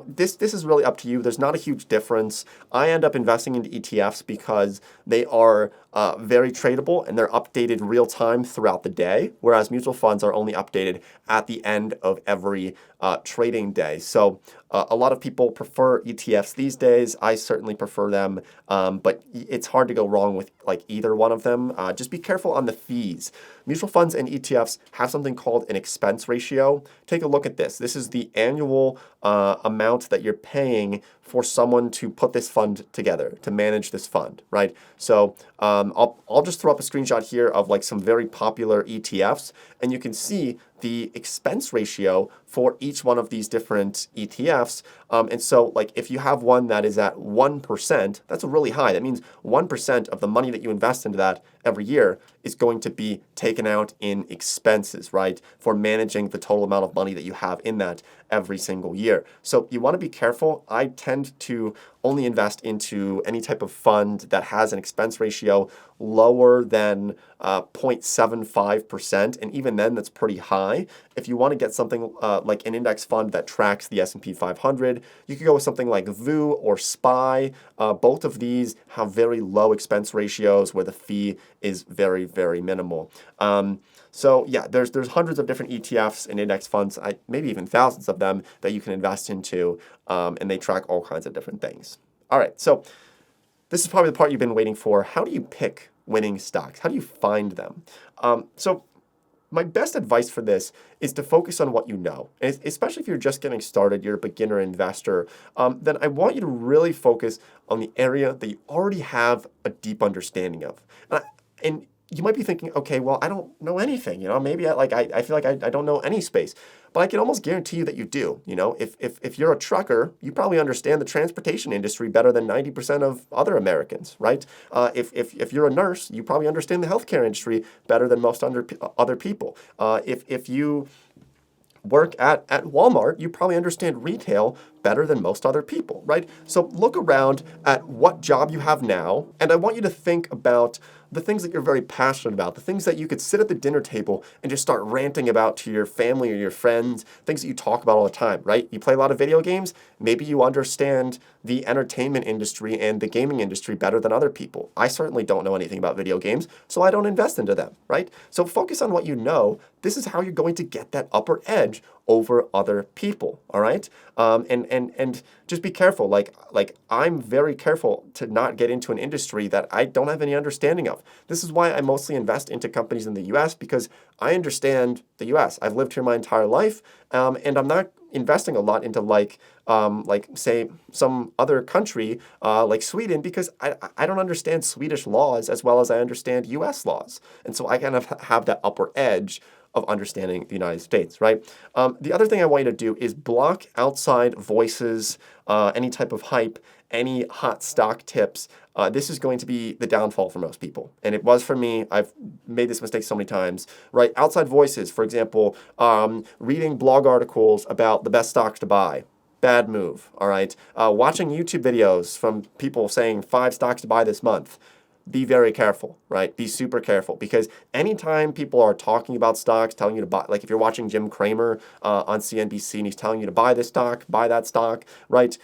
This is really up to you. There's not a huge difference. I end up investing into ETFs because they are very tradable and they're updated real time throughout the day, whereas mutual funds are only updated at the end of every trading day. So a lot of people prefer ETFs these days. I certainly prefer them, but it's hard to go wrong with like either one of them. Just be careful on the fees. Mutual funds and ETFs have something called an expense ratio. Take a look at this. This is the annual amount that you're paying for someone to put this fund together, to manage this fund, right? So I'll just throw up a screenshot here of like some very popular ETFs, and you can see the expense ratio for each one of these different ETFs. And so like if you have one that is at 1%, that's really high. That means 1% of the money that you invest into that every year is going to be taken out in expenses, right? For managing the total amount of money that you have in that every single year. So you want to be careful. I tend to only invest into any type of fund that has an expense ratio lower than 0.75%, and even then that's pretty high. If you want to get something like an index fund that tracks the S&P 500, you could go with something like VU or SPY. Both of these have very low expense ratios where the fee is very, very minimal. So yeah, there's hundreds of different ETFs and index funds, maybe even thousands of them that you can invest into, and they track all kinds of different things. All right, so this is probably the part you've been waiting for. How do you pick winning stocks? How do you find them? So my best advice for this is to focus on what you know. And especially if you're just getting started, you're a beginner investor, then I want you to really focus on the area that you already have a deep understanding of. And you might be thinking, okay, well, I don't know anything. Maybe I feel like I don't know any space. But I can almost guarantee you that you do. If you're a trucker, you probably understand the transportation industry better than 90% of other Americans, right? If you're a nurse, you probably understand the healthcare industry better than most other people. If you work at Walmart, you probably understand retail better than most other people, right? So look around at what job you have now, and I want you to think about the things that you're very passionate about, the things that you could sit at the dinner table and just start ranting about to your family or your friends, things that you talk about all the time, right? You play a lot of video games, maybe you understand the entertainment industry and the gaming industry better than other people. I certainly don't know anything about video games, so I don't invest into them, right? So focus on what you know. This is how you're going to get that upper edge over other people, all right? And just be careful. Like I'm very careful to not get into an industry that I don't have any understanding of. This is why I mostly invest into companies in the U.S. because I understand the U.S. I've lived here my entire life, and I'm not investing a lot into like say some other country like Sweden because I don't understand Swedish laws as well as I understand U.S. laws, and so I kind of have that upper edge of understanding the United States, right? The other thing I want you to do is block outside voices, any type of hype, any hot stock tips. This is going to be the downfall for most people. And it was for me. I've made this mistake so many times, right? Outside voices, for example, reading blog articles about the best stocks to buy. Bad move, all right? Watching YouTube videos from people saying 5 stocks to buy this month. Be very careful, right? Be super careful because anytime people are talking about stocks, telling you to buy, like if you're watching Jim Cramer on CNBC and he's telling you to buy this stock, buy that stock, right?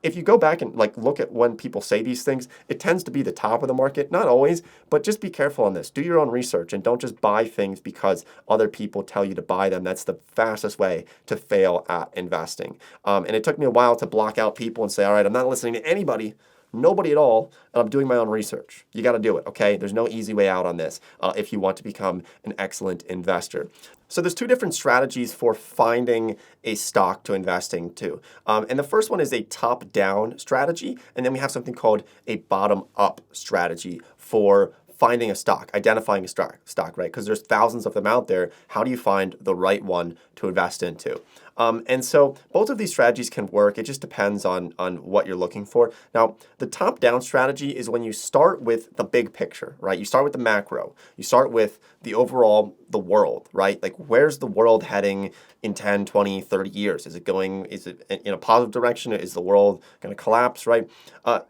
If you go back and like look at when people say these things, it tends to be the top of the market. Not always, but just be careful on this. Do your own research and don't just buy things because other people tell you to buy them. That's the fastest way to fail at investing. And it took me a while to block out people and say, all right, I'm not listening to anybody Nobody at all, and I'm doing my own research. You got to do it, okay? There's no easy way out on this if you want to become an excellent investor. So there's two different strategies for finding a stock to invest into. And the first one is a top-down strategy, and then we have something called a bottom-up strategy for finding a stock, identifying a stock, right? Because there's thousands of them out there. How do you find the right one to invest into? And so both of these strategies can work. It just depends on what you're looking for. Now, the top-down strategy is when you start with the big picture, right? You start with the macro. You start with the overall, the world, right? Like, where's the world heading in 10, 20, 30 years? Is it in a positive direction? Is the world going to collapse, right?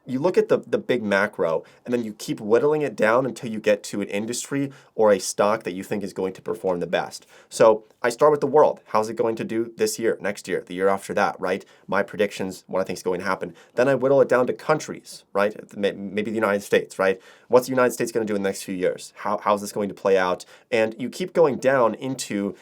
You look at the big macro, and then you keep whittling it down until you get to an industry or a stock that you think is going to perform the best. So I start with the world. How's it going to do this year, next year, the year after that, right? My predictions, what I think is going to happen. Then I whittle it down to countries, right? Maybe the United States, right? What's the United States going to do in the next few years? How's this going to play out? And you keep going down into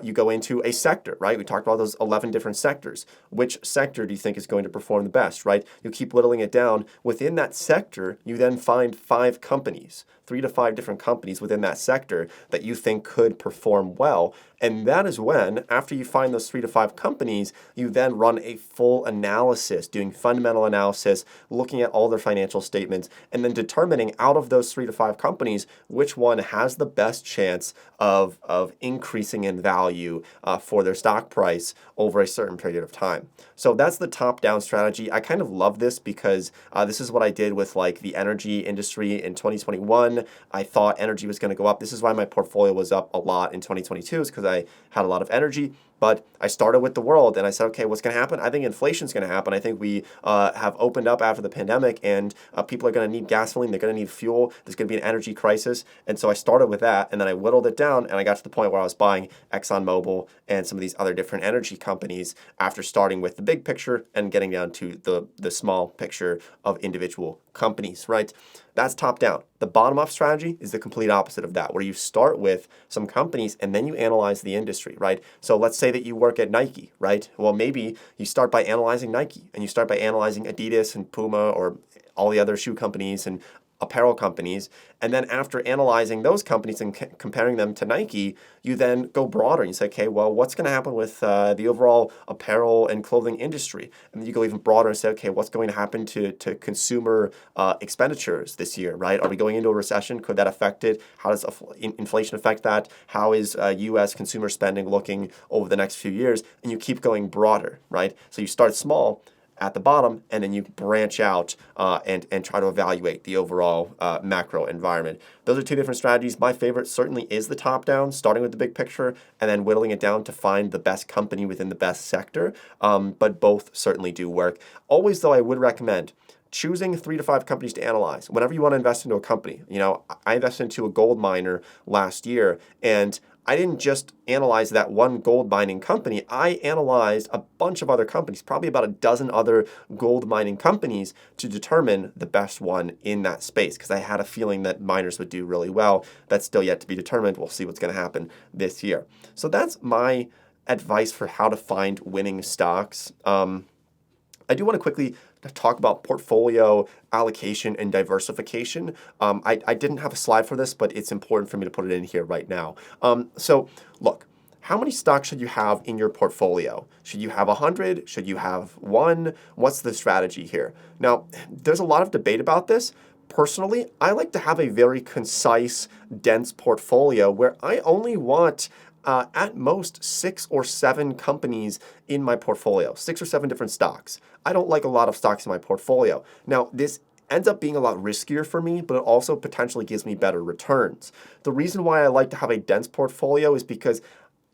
you go into a sector, right? We talked about those 11 different sectors. Which sector do you think is going to perform the best, right? You keep whittling it down. Within that sector, you then find 5 companies, 3 to 5 different companies within that sector that you think could perform well. And that is when, after you find those 3 to 5 companies, you then run a full analysis, doing fundamental analysis, looking at all their financial statements, and then determining out of those 3 to 5 companies, which one has the best chance of increasing in value for their stock price over a certain period of time. So that's the top-down strategy. I kind of love this because this is what I did with like the energy industry in 2021. I thought energy was going to go up. This is why my portfolio was up a lot in 2022, is because I had a lot of energy. But I started with the world and I said, okay, what's going to happen? I think inflation is going to happen. I think we have opened up after the pandemic, and people are going to need gasoline. They're going to need fuel. There's going to be an energy crisis. And so I started with that, and then I whittled it down, and I got to the point where I was buying ExxonMobil and some of these other different energy companies after starting with the big picture and getting down to the small picture of individual companies, right? That's top down. The bottom up strategy is the complete opposite of that, where you start with some companies and then you analyze the industry, right? So let's say that you work at Nike, right? Well, maybe you start by analyzing Nike, and you start by analyzing Adidas and Puma or all the other shoe companies and apparel companies. And then after analyzing those companies and comparing them to Nike, you then go broader and you say, okay, well, what's going to happen with the overall apparel and clothing industry? And then you go even broader and say, okay, what's going to happen to consumer expenditures this year, right? Are we going into a recession? Could that affect it? How does inflation affect that? How is U.S. consumer spending looking over the next few years? And you keep going broader, right? So you start small at the bottom, and then you branch out and try to evaluate the overall macro environment. Those are two different strategies. My favorite certainly is the top-down, starting with the big picture and then whittling it down to find the best company within the best sector, but both certainly do work. Always, though, I would recommend choosing 3 to 5 companies to analyze. Whenever you want to invest into a company, I invested into a gold miner last year, and I didn't just analyze that one gold mining company. I analyzed a bunch of other companies, probably about a dozen other gold mining companies, to determine the best one in that space, because I had a feeling that miners would do really well. That's still yet to be determined. We'll see what's going to happen this year. So that's my advice for how to find winning stocks. I do want to quickly talk about portfolio allocation and diversification. I didn't have a slide for this, but it's important for me to put it in here right now. So look, how many stocks should you have in your portfolio? Should you have 100? Should you have 1? What's the strategy here? Now, there's a lot of debate about this. Personally, I like to have a very concise, dense portfolio where I only want at most 6 or 7 companies in my portfolio, 6 or 7 different stocks. I don't like a lot of stocks in my portfolio. Now, this ends up being a lot riskier for me, but it also potentially gives me better returns. The reason why I like to have a dense portfolio is because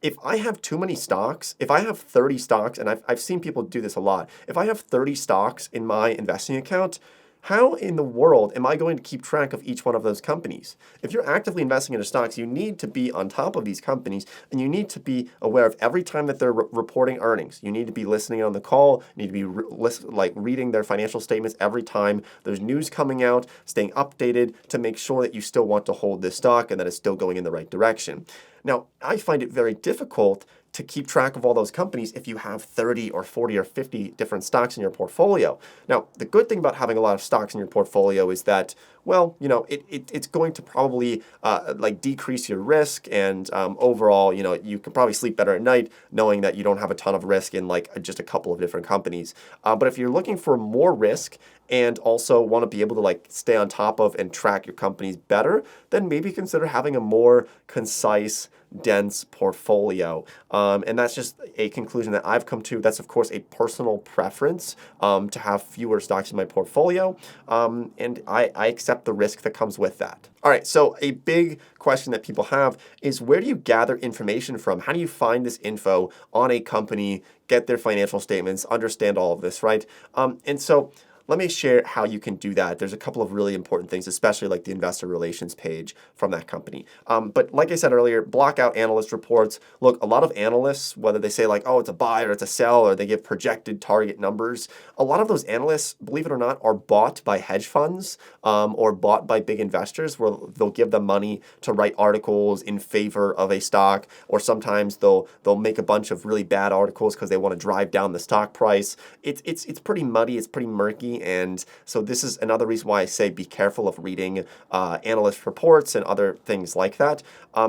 if I have too many stocks, if I have 30 stocks, and I've seen people do this a lot, if I have 30 stocks in my investing account, how in the world am I going to keep track of each one of those companies? If you're actively investing into stocks, you need to be on top of these companies, and you need to be aware of every time that they're reporting earnings. You need to be listening on the call. You need to be reading their financial statements every time there's news coming out, staying updated to make sure that you still want to hold this stock and that it's still going in the right direction. Now, I find it very difficult to keep track of all those companies if you have 30 or 40 or 50 different stocks in your portfolio. Now, the good thing about having a lot of stocks in your portfolio is that, well, it's going to probably like decrease your risk, and overall, you can probably sleep better at night knowing that you don't have a ton of risk in like just a couple of different companies. But if you're looking for more risk and also want to be able to like stay on top of and track your companies better, then maybe consider having a more concise, dense portfolio. And that's just a conclusion that I've come to. That's, of course, a personal preference to have fewer stocks in my portfolio. And I accept the risk that comes with that. All right, so a big question that people have is, where do you gather information from? How do you find this info on a company, get their financial statements, understand all of this, right? And so let me share how you can do that. There's a couple of really important things, especially like the investor relations page from that company. But like I said earlier, block out analyst reports. Look, a lot of analysts, whether they say like, oh, it's a buy or it's a sell, or they give projected target numbers, a lot of those analysts, believe it or not, are bought by hedge funds or bought by big investors, where they'll give them money to write articles in favor of a stock, or sometimes they'll make a bunch of really bad articles because they want to drive down the stock price. It's pretty muddy, it's pretty murky. And so this is another reason why I say be careful of reading analyst reports and other things like that.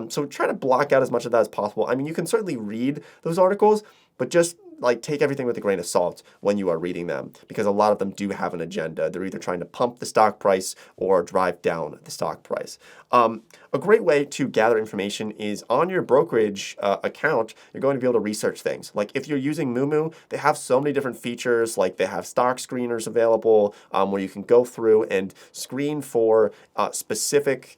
So try to block out as much of that as possible. I mean, you can certainly read those articles, but just like take everything with a grain of salt when you are reading them, because a lot of them do have an agenda. They're either trying to pump the stock price or drive down the stock price. A great way to gather information is on your brokerage account. You're going to be able to research things. Like if you're using Moomoo, they have so many different features. Like they have stock screeners available where you can go through and screen for specific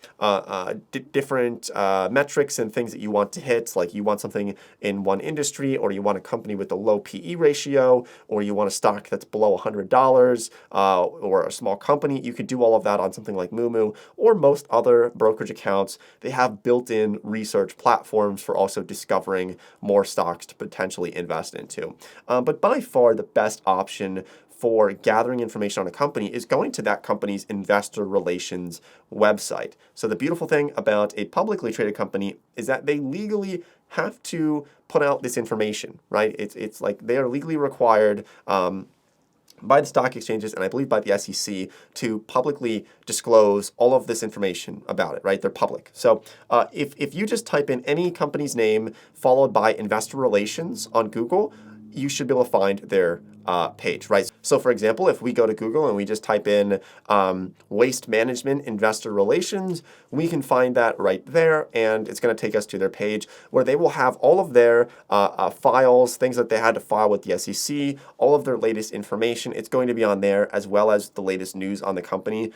different metrics and things that you want to hit. Like you want something in one industry, or you want a company with a low PE ratio, or you want a stock that's below $100 or a small company. You could do all of that on something like Moomoo or most other brokerage accounts. They have built-in research platforms for also discovering more stocks to potentially invest into. But by far the best option for gathering information on a company is going to that company's investor relations website. So the beautiful thing about a publicly traded company is that they legally have to put out this information, right? It's like they are legally required by the stock exchanges, and I believe by the SEC, to publicly disclose all of this information about it, right? They're public. So if you just type in any company's name followed by investor relations on Google, you should be able to find their page, right? So for example, if we go to Google and we just type in waste management investor relations, we can find that right there, and it's going to take us to their page where they will have all of their files, things that they had to file with the SEC, all of their latest information. It's going to be on there, as well as the latest news on the company.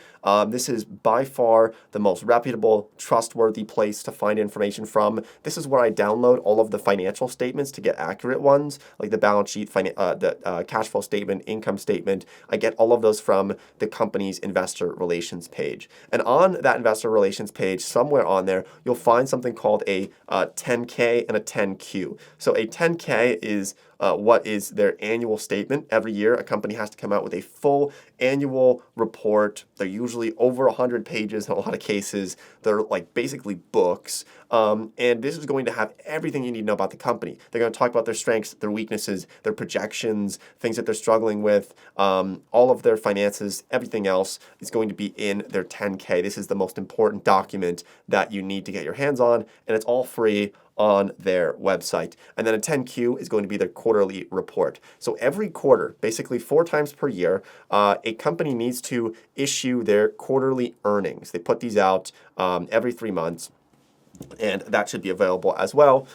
This is by far the most reputable, trustworthy place to find information from. This is where I download all of the financial statements to get accurate ones, like the balance sheet, the cash flow statement, income statement. I get all of those from the company's investor relations page. And on that investor relations page, somewhere on there, you'll find something called a 10K and a 10Q. So a 10K is what is their annual statement. Every year, a company has to come out with a full annual report. They're usually over 100 pages in a lot of cases. They're like basically books. And this is going to have everything you need to know about the company. They're going to talk about their strengths, their weaknesses, their projections, things that they're struggling with, all of their finances, everything else is going to be in their 10K. This is the most important document that you need to get your hands on, and it's all free on their website. And then a 10Q is going to be their quarterly report. So every quarter, basically 4 times per year, a company needs to issue their quarterly earnings. They put these out every 3 months. And that should be available as well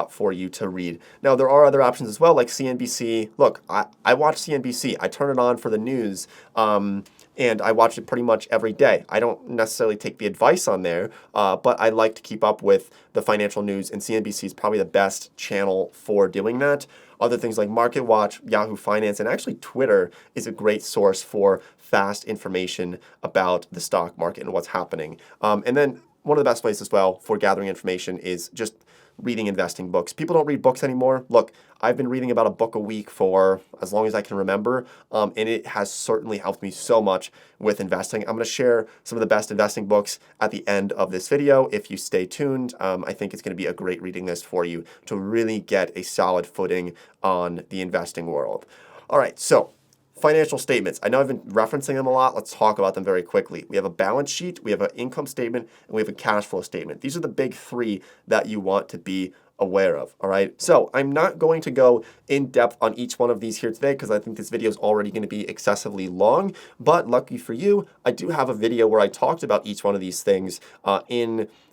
for you to read. Now, there are other options as well, like CNBC. Look, I watch CNBC. I turn it on for the news, and I watch it pretty much every day. I don't necessarily take the advice on there, but I like to keep up with the financial news, and CNBC is probably the best channel for doing that. Other things like Market Watch, Yahoo Finance, and actually Twitter is a great source for fast information about the stock market and what's happening. And then one of the best ways as well for gathering information is just reading investing books. People don't read books anymore. Look, I've been reading about a book a week for as long as I can remember, and it has certainly helped me so much with investing. I'm going to share some of the best investing books at the end of this video. If you stay tuned, I think it's going to be a great reading list for you to really get a solid footing on the investing world. All right, so financial statements. I know I've been referencing them a lot. Let's talk about them very quickly. We have a balance sheet, we have an income statement, and we have a cash flow statement. These are the big three that you want to be aware of, all right? So I'm not going to go in depth on each one of these here today because I think this video is already going to be excessively long, but lucky for you, I do have a video where I talked about each one of these things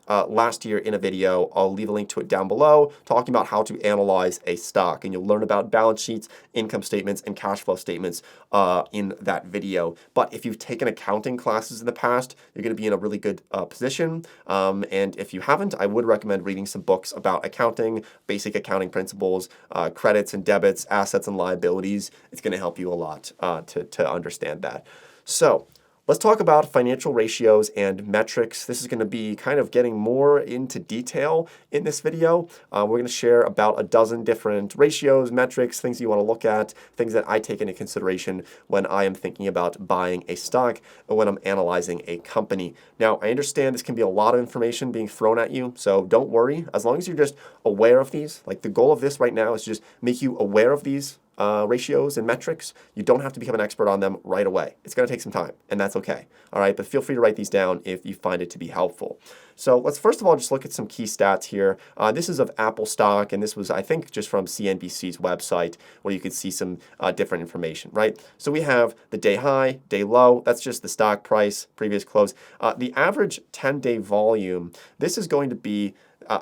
last year in a video. I'll leave a link to it down below, talking about how to analyze a stock, and you'll learn about balance sheets, income statements, and cash flow statements in that video. But if you've taken accounting classes in the past, you're going to be in a really good position. And if you haven't, I would recommend reading some books about accounting, basic accounting principles, credits and debits, assets and liabilities. It's going to help you a lot to understand that. So let's talk about financial ratios and metrics. This is going to be kind of getting more into detail in this video. We're going to share about a dozen different ratios, metrics, things you want to look at, things that I take into consideration when I am thinking about buying a stock or when I'm analyzing a company. Now, I understand this can be a lot of information being thrown at you, so don't worry. As long as you're just aware of these, like the goal of this right now is to just make you aware of these ratios and metrics. You don't have to become an expert on them right away. It's going to take some time, and that's okay. All right, but feel free to write these down if you find it to be helpful. So let's first of all just look at some key stats here. This is of Apple stock, and this was, I think, just from CNBC's website where you could see some different information, right? So we have the day high, day low. That's just the stock price, previous close. The average 10-day volume, this is going to be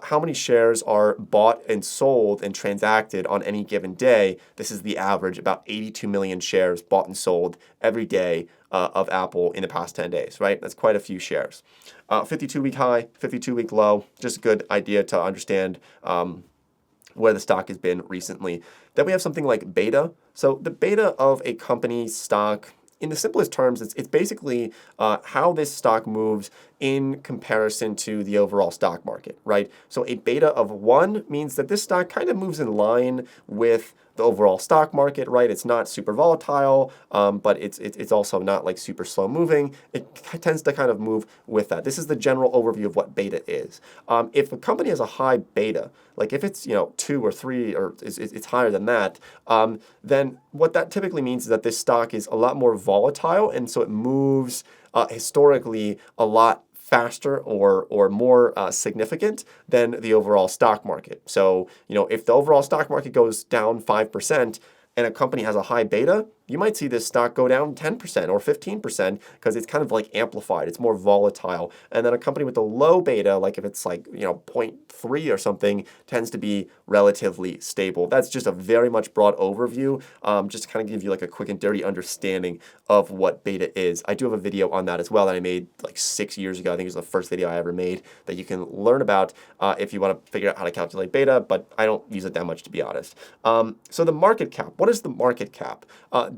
how many shares are bought and sold and transacted on any given day. This is the average, about 82 million shares bought and sold every day of Apple in the past 10 days, right? That's quite a few shares. 52-week high, 52-week low, just a good idea to understand where the stock has been recently. Then we have something like beta. So the beta of a company's stock, in the simplest terms, it's basically how this stock moves in comparison to the overall stock market, right? So a beta of 1 means that this stock kind of moves in line with the overall stock market, right? It's not super volatile, but it's also not like super slow moving. It tends to kind of move with that. This is the general overview of what beta is. If a company has a high beta, like if it's 2 or 3 or it's higher than that, then what that typically means is that this stock is a lot more volatile, and so it moves historically a lot faster or more significant than the overall stock market. So, if the overall stock market goes down 5% and a company has a high beta, you might see this stock go down 10% or 15% because it's kind of like amplified. It's more volatile. And then a company with a low beta, like if it's like, 0.3 or something, tends to be relatively stable. That's just a very much broad overview, just to kind of give you like a quick and dirty understanding of what beta is. I do have a video on that as well that I made like 6 years ago. I think it was the first video I ever made that you can learn about if you want to figure out how to calculate beta, but I don't use it that much, to be honest. So the market cap. What is the market cap?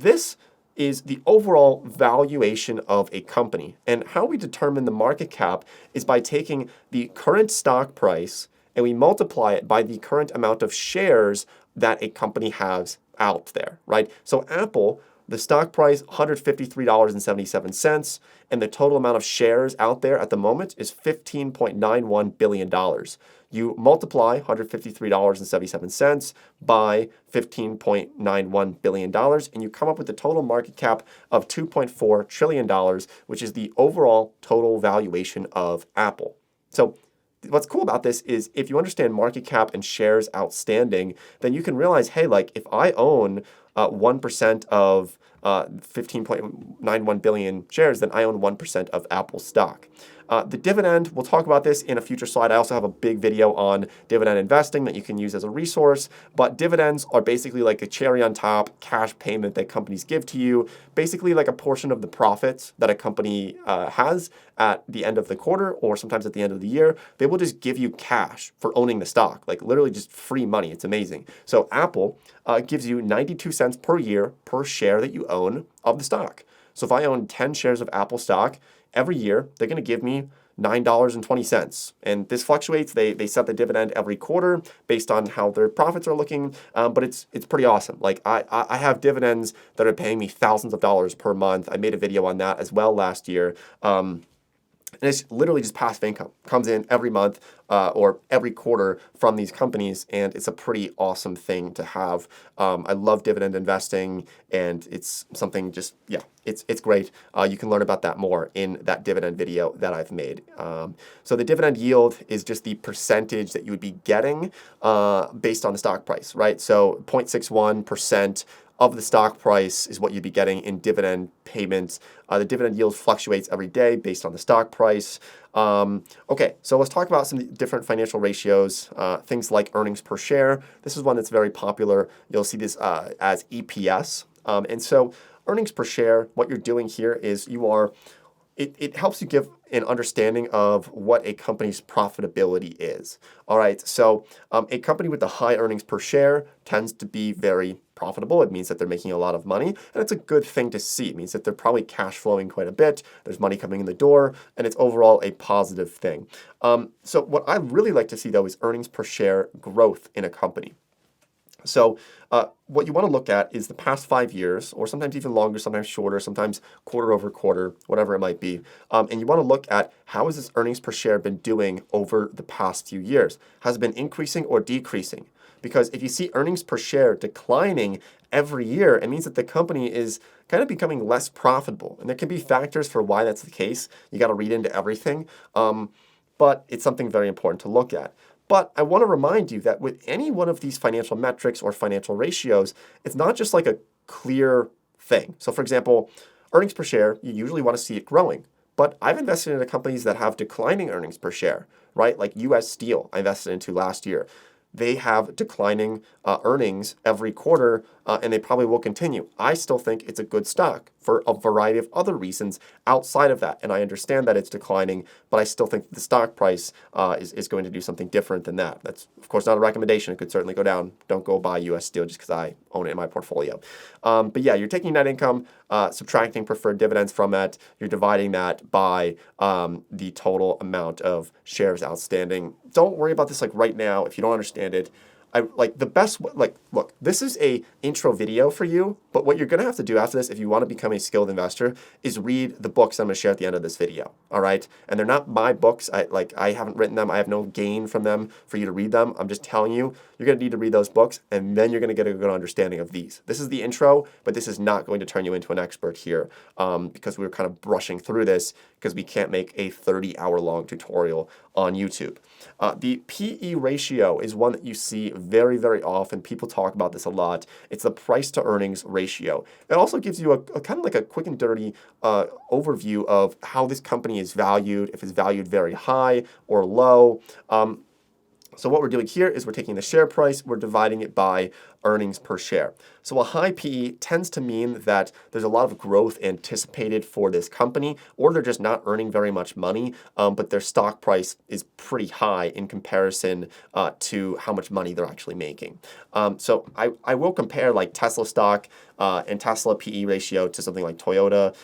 This is the overall valuation of a company. And how we determine the market cap is by taking the current stock price and we multiply it by the current amount of shares that a company has out there, right? So Apple, the stock price, $153.77, and the total amount of shares out there at the moment is $15.91 billion. You multiply $153.77 by $15.91 billion, and you come up with the total market cap of $2.4 trillion, which is the overall total valuation of Apple. So what's cool about this is if you understand market cap and shares outstanding, then you can realize, hey, like if I own 1% of 15.91 billion shares, then I own 1% of Apple stock. The dividend, we'll talk about this in a future slide. I also have a big video on dividend investing that you can use as a resource, but dividends are basically like a cherry on top cash payment that companies give to you, basically like a portion of the profits that a company has at the end of the quarter or sometimes at the end of the year. They will just give you cash for owning the stock, like literally just free money. It's amazing. So Apple gives you 92 cents per year per share that you own of the stock. So if I own 10 shares of Apple stock, every year they're going to give me $9.20. And this fluctuates. They set the dividend every quarter based on how their profits are looking. But it's pretty awesome. Like I have dividends that are paying me thousands of dollars per month. I made a video on that as well last year. And it's literally just passive income. Comes in every month or every quarter from these companies, and it's a pretty awesome thing to have. I love dividend investing, and it's something just, yeah, it's great. You can learn about that more in that dividend video that I've made. So the dividend yield is just the percentage that you would be getting based on the stock price, right? So 0.61% of the stock price is what you'd be getting in dividend payments. The dividend yield fluctuates every day based on the stock price. Okay, so let's talk about some different financial ratios, things like earnings per share. This is one that's very popular. You'll see this as EPS. And so earnings per share, what you're doing here is it helps you give an understanding of what a company's profitability is. All right, so a company with a high earnings per share tends to be very profitable. It means that they're making a lot of money, and it's a good thing to see. It means that they're probably cash flowing quite a bit. There's money coming in the door, and it's overall a positive thing. So what I really like to see, though, is earnings per share growth in a company. So what you want to look at is the past 5 years, or sometimes even longer, sometimes shorter, sometimes quarter over quarter, whatever it might be. And you want to look at how has this earnings per share been doing over the past few years? Has it been increasing or decreasing? Because if you see earnings per share declining every year, it means that the company is kind of becoming less profitable. And there can be factors for why that's the case. You got to read into everything. But it's something very important to look at. But I want to remind you that with any one of these financial metrics or financial ratios, it's not just like a clear thing. So for example, earnings per share, you usually want to see it growing. But I've invested into companies that have declining earnings per share, right? Like US Steel, I invested into last year. They have declining earnings every quarter, and they probably will continue. I still think it's a good stock for a variety of other reasons outside of that. And I understand that it's declining, but I still think the stock price is going to do something different than that. That's, of course, not a recommendation. It could certainly go down. Don't go buy US Steel just because I own it in my portfolio. But yeah, you're taking net income, subtracting preferred dividends from that. You're dividing that by the total amount of shares outstanding. Don't worry about this like right now if you don't understand it. Look, this is a intro video for you, but what you're going to have to do after this, if you want to become a skilled investor, is read the books I'm going to share at the end of this video, all right? And they're not my books. I haven't written them. I have no gain from them for you to read them. I'm just telling you, you're going to need to read those books, and then you're going to get a good understanding of these. This is the intro, but this is not going to turn you into an expert here because we were kind of brushing through this because we can't make a 30-hour-long tutorial on YouTube. The PE ratio is one that you see very, very often. People talk about this a lot. It's the price to earnings ratio. It also gives you a kind of like a quick and dirty overview of how this company is valued, if it's valued very high or low. So what we're doing here is we're taking the share price, we're dividing it by earnings per share. So a high PE tends to mean that there's a lot of growth anticipated for this company, or they're just not earning very much money, but their stock price is pretty high in comparison to how much money they're actually making. So I will compare like Tesla stock and Tesla PE ratio to something like Toyota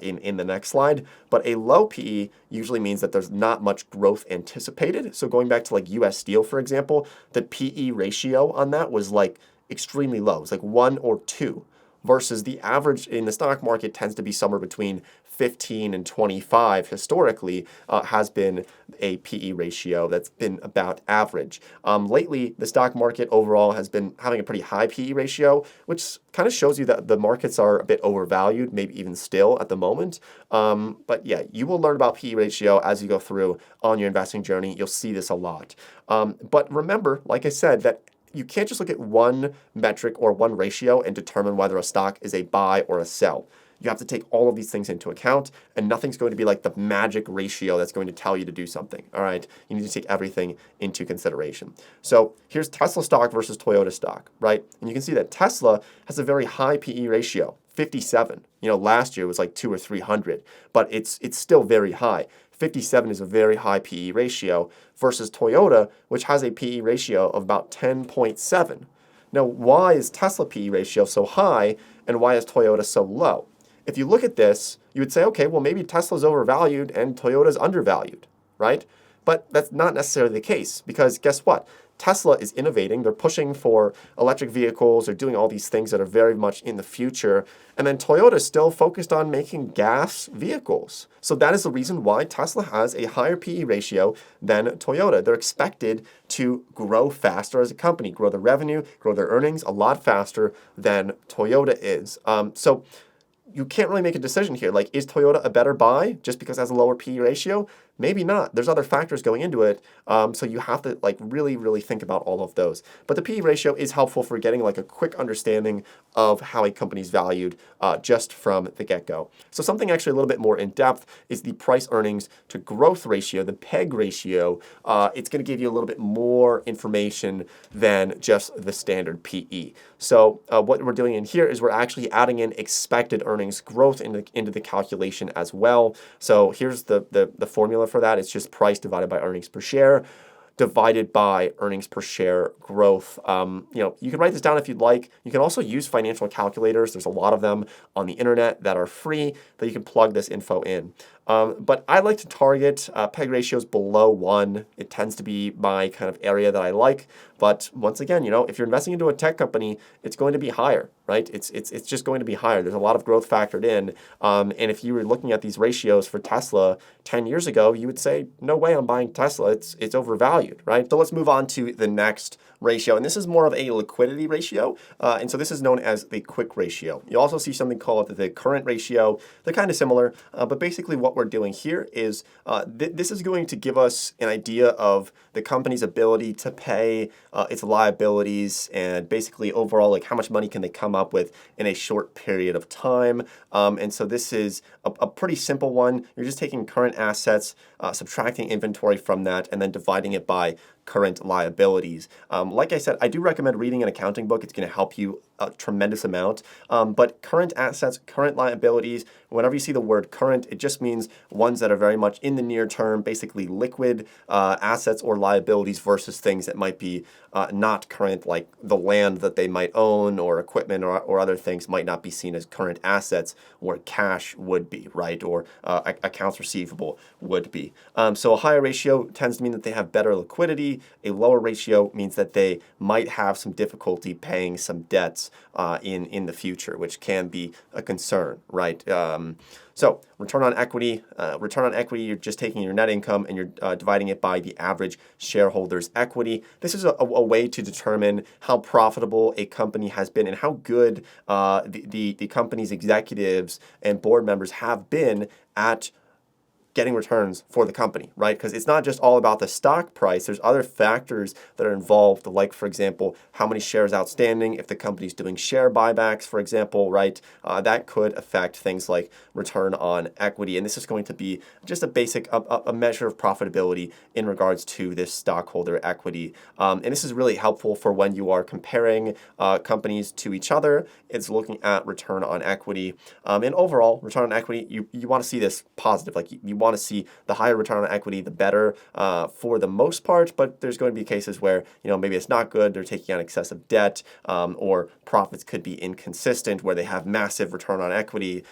in the next slide. But a low PE usually means that there's not much growth anticipated. So going back to like US Steel, for example, the PE ratio on that was like extremely low. It's like 1 or 2 versus the average in the stock market tends to be somewhere between 15 and 25 historically has been a PE ratio that's been about average. Lately, the stock market overall has been having a pretty high PE ratio, which kind of shows you that the markets are a bit overvalued, maybe even still at the moment. But yeah, you will learn about PE ratio as you go through on your investing journey. You'll see this a lot. But remember, like I said, that you can't just look at one metric or one ratio and determine whether a stock is a buy or a sell. You have to take all of these things into account, and nothing's going to be like the magic ratio that's going to tell you to do something, all right? You need to take everything into consideration. So here's Tesla stock versus Toyota stock, right? And you can see that Tesla has a very high PE ratio, 57. Last year it was like 200 or 300, but it's still very high. 57 is a very high PE ratio versus Toyota, which has a PE ratio of about 10.7. Now, why is Tesla PE ratio so high and why is Toyota so low? If you look at this, you would say, okay, well, maybe Tesla's overvalued and Toyota's undervalued. right? But that's not necessarily the case because guess what? Tesla is innovating. They're pushing for electric vehicles. They're doing all these things that are very much in the future. And then Toyota is still focused on making gas vehicles. So that is the reason why Tesla has a higher PE ratio than Toyota. They're expected to grow faster as a company, grow their revenue, grow their earnings a lot faster than Toyota is. So you can't really make a decision here. Like, is Toyota a better buy just because it has a lower PE ratio? Maybe not. There's other factors going into it. So you have to really, really think about all of those. But the PE ratio is helpful for getting a quick understanding of how a company's valued just from the get-go. So something actually a little bit more in depth is the price earnings to growth ratio, the PEG ratio. It's going to give you a little bit more information than just the standard PE. So what we're doing in here is we're actually adding in expected earnings growth into the calculation as well. So here's the formula for that. It's just price divided by earnings per share divided by earnings per share growth. You can write this down if you'd like. You can also use financial calculators. There's a lot of them on the internet that are free that you can plug this info in. But I like to target PEG ratios below 1. It tends to be my kind of area that I like. But once again, if you're investing into a tech company, it's going to be higher, right? It's just going to be higher. There's a lot of growth factored in. And if you were looking at these ratios for Tesla 10 years ago, you would say, no way I'm buying Tesla. It's overvalued, right? So let's move on to the next ratio. And this is more of a liquidity ratio. And so this is known as the quick ratio. You also see something called the current ratio. They're kind of similar, but basically what we're doing here is this is going to give us an idea of the company's ability to pay its liabilities and basically overall how much money can they come up with in a short period of time. And so this is a pretty simple one. You're just taking current assets, subtracting inventory from that, and then dividing it by current liabilities. Like I said, I do recommend reading an accounting book. It's going to help you a tremendous amount. But current assets, current liabilities, whenever you see the word current, it just means ones that are very much in the near term, basically liquid assets or liabilities versus things that might be not current, like the land that they might own or equipment or other things might not be seen as current assets where cash would be, right? Or accounts receivable would be. So a higher ratio tends to mean that they have better liquidity. A lower ratio means that they might have some difficulty paying some debts in the future, which can be a concern, right? So return on equity, you're just taking your net income and you're dividing it by the average shareholder's equity. This is a way to determine how profitable a company has been and how good the company's executives and board members have been at getting returns for the company, right? Because it's not just all about the stock price. There's other factors that are involved, like, for example, how many shares outstanding, if the company's doing share buybacks, for example, right? That could affect things like return on equity. And this is going to be just a basic, a measure of profitability in regards to this stockholder equity. And this is really helpful for when you are comparing companies to each other. It's looking at return on equity. And overall, return on equity, you want to see this positive. Like you want to see the higher return on equity, the better for the most part, but there's going to be cases where, maybe it's not good, they're taking on excessive debt, or profits could be inconsistent where they have massive return on equity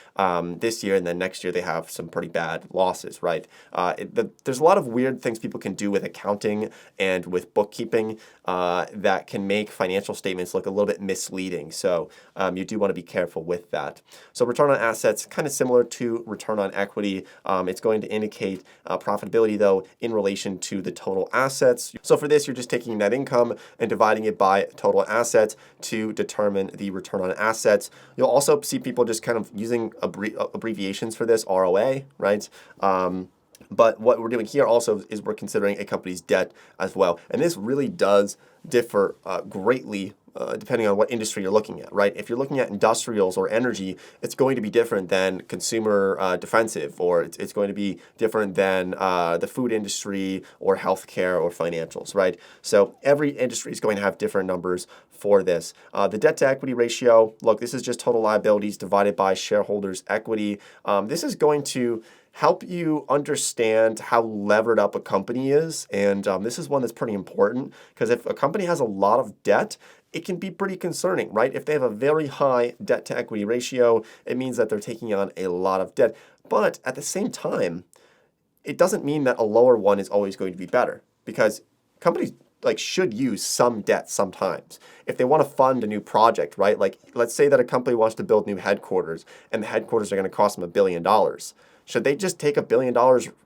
this year and then next year they have some pretty bad losses, right? There's a lot of weird things people can do with accounting and with bookkeeping that can make financial statements look a little bit misleading. So you do want to be careful with that. So return on assets, kind of similar to return on equity. It's going to indicate profitability, though, in relation to the total assets. So for this, you're just taking net income and dividing it by total assets to determine the return on assets. You'll also see people just kind of using abbreviations for this, ROA, right? But what we're doing here also is we're considering a company's debt as well. And this really does differ greatly depending on what industry you're looking at, right? If you're looking at industrials or energy, it's going to be different than consumer defensive, or it's going to be different than the food industry or healthcare or financials, right? So every industry is going to have different numbers for this. The debt to equity ratio, look, this is just total liabilities divided by shareholders' equity. This is going to help you understand how levered up a company is. And this is one that's pretty important because if a company has a lot of debt, it can be pretty concerning, right? If they have a very high debt to equity ratio, it means that they're taking on a lot of debt. But at the same time, it doesn't mean that a lower one is always going to be better, because companies like should use some debt sometimes if they want to fund a new project, right? Like, let's say that a company wants to build new headquarters, and the headquarters are going to cost them $1 billion. Should they just take $1 billion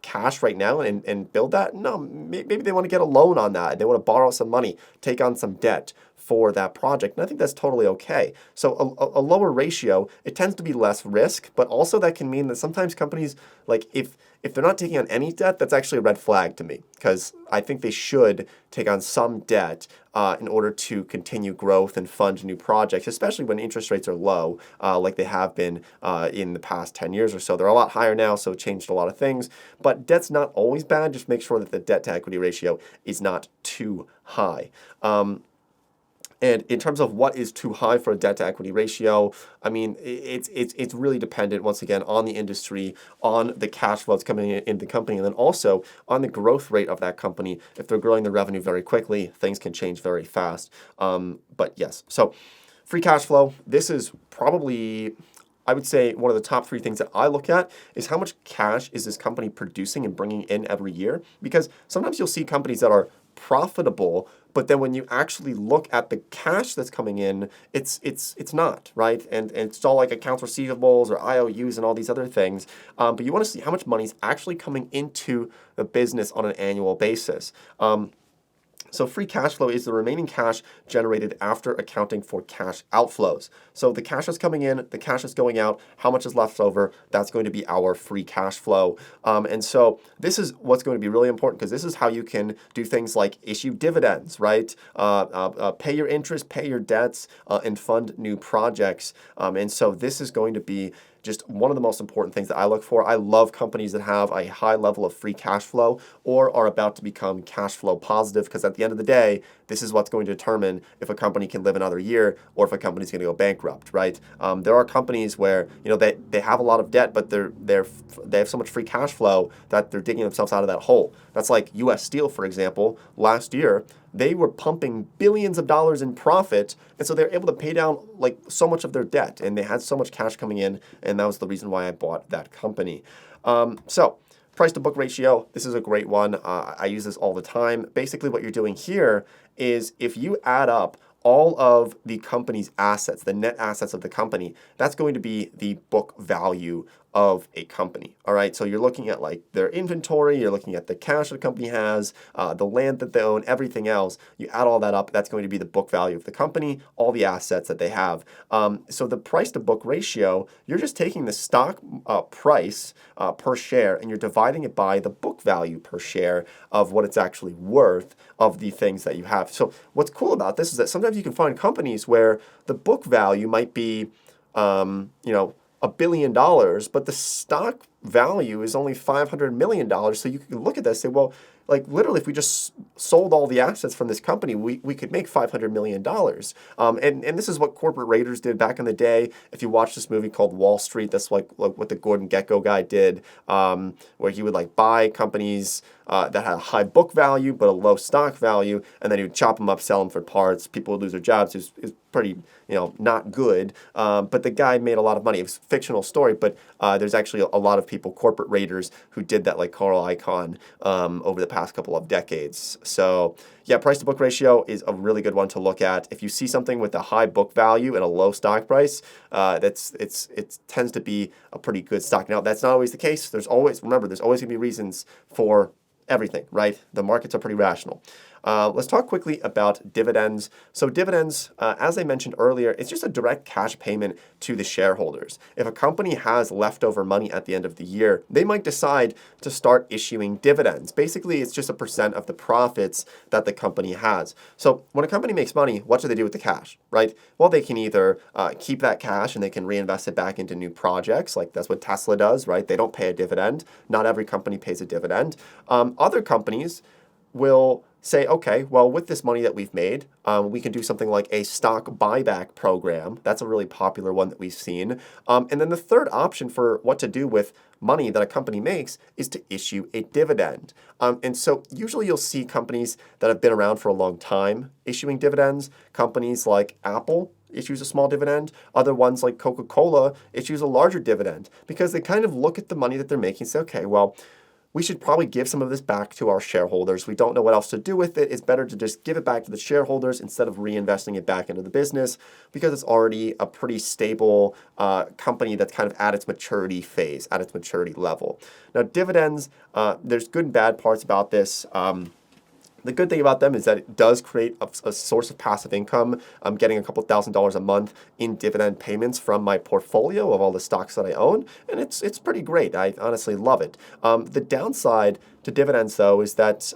cash right now and build that? No, maybe they want to get a loan on that. They want to borrow some money, take on some debt for that project. And I think that's totally okay. So a lower ratio, it tends to be less risk, but also that can mean that sometimes companies, like if they're not taking on any debt, that's actually a red flag to me, because I think they should take on some debt in order to continue growth and fund new projects, especially when interest rates are low, like they have been in the past 10 years or so. They're a lot higher now, so it changed a lot of things. But debt's not always bad. Just make sure that the debt to equity ratio is not too high. And in terms of what is too high for a debt to equity ratio, I mean, it's really dependent, once again, on the industry, on the cash flow that's coming in the company, and then also on the growth rate of that company. If they're growing their revenue very quickly, things can change very fast. But yes, so free cash flow, this is probably, I would say, one of the top 3 things that I look at is how much cash is this company producing and bringing in every year. Because sometimes you'll see companies that are profitable, but then when you actually look at the cash that's coming in, it's not, right? And it's all like accounts receivables or IOUs and all these other things. But you want to see how much money is actually coming into the business on an annual basis. So free cash flow is the remaining cash generated after accounting for cash outflows. So the cash is coming in, the cash is going out, how much is left over, that's going to be our free cash flow. And so this is what's going to be really important, because this is how you can do things like issue dividends, right? Pay your interest, pay your debts, and fund new projects. And so this is going to be just one of the most important things that I look for. I love companies that have a high level of free cash flow or are about to become cash flow positive, because at the end of the day, this is what's going to determine if a company can live another year or if a company's going to go bankrupt, right? There are companies where, they have a lot of debt, but they have so much free cash flow that they're digging themselves out of that hole. That's like U.S. Steel, for example. Last year, they were pumping billions of dollars in profit, and so they're able to pay down like so much of their debt, and they had so much cash coming in, and that was the reason why I bought that company. So price to book ratio, this is a great one. I use this all the time. Basically, what you're doing here is if you add up all of the company's assets, the net assets of the company, that's going to be the book value of a company. All right, so you're looking at like their inventory, you're looking at the cash the company has, the land that they own, everything else. You add all that up, that's going to be the book value of the company, all the assets that they have. So the price to book ratio, you're just taking the stock price per share and you're dividing it by the book value per share of what it's actually worth of the things that you have. So what's cool about this is that sometimes you can find companies where the book value might be, $1 billion, but the stock value is only $500 million. So you can look at this and say, well, like literally, if we just sold all the assets from this company, we could make $500 million. And this is what corporate raiders did back in the day. If you watch this movie called Wall Street, that's like what the Gordon Gekko guy did, where he would like buy companies that had a high book value but a low stock value, and then he would chop them up, sell them for parts. People would lose their jobs. It was pretty, not good. But the guy made a lot of money. It was a fictional story, but there's actually a lot of people, corporate raiders, who did that, like Carl Icahn, over the past couple of decades. So yeah, price to book ratio is a really good one to look at. If you see something with a high book value and a low stock price, it tends to be a pretty good stock. Now, that's not always the case. There's always going to be reasons for everything, right? The markets are pretty rational. Let's talk quickly about dividends. So dividends, as I mentioned earlier, it's just a direct cash payment to the shareholders. If a company has leftover money at the end of the year, they might decide to start issuing dividends. Basically, it's just a percent of the profits that the company has. So when a company makes money, what do they do with the cash, right? Well, they can either keep that cash and they can reinvest it back into new projects. Like that's what Tesla does, right? They don't pay a dividend. Not every company pays a dividend. Other companies will say, okay, well, with this money that we've made, we can do something like a stock buyback program. That's a really popular one that we've seen. And then the third option for what to do with money that a company makes is to issue a dividend. And so usually you'll see companies that have been around for a long time issuing dividends. Companies like Apple issues a small dividend. Other ones like Coca-Cola issues a larger dividend because they kind of look at the money that they're making and say, okay, well, we should probably give some of this back to our shareholders. We don't know what else to do with it. It's better to just give it back to the shareholders instead of reinvesting it back into the business because it's already a pretty stable company that's kind of at its maturity phase, at its maturity level. Now, dividends, there's good and bad parts about this. The good thing about them is that it does create a source of passive income. I'm getting a couple $1,000s a month in dividend payments from my portfolio of all the stocks that I own, and it's pretty great. I honestly love it. The downside to dividends, though, is that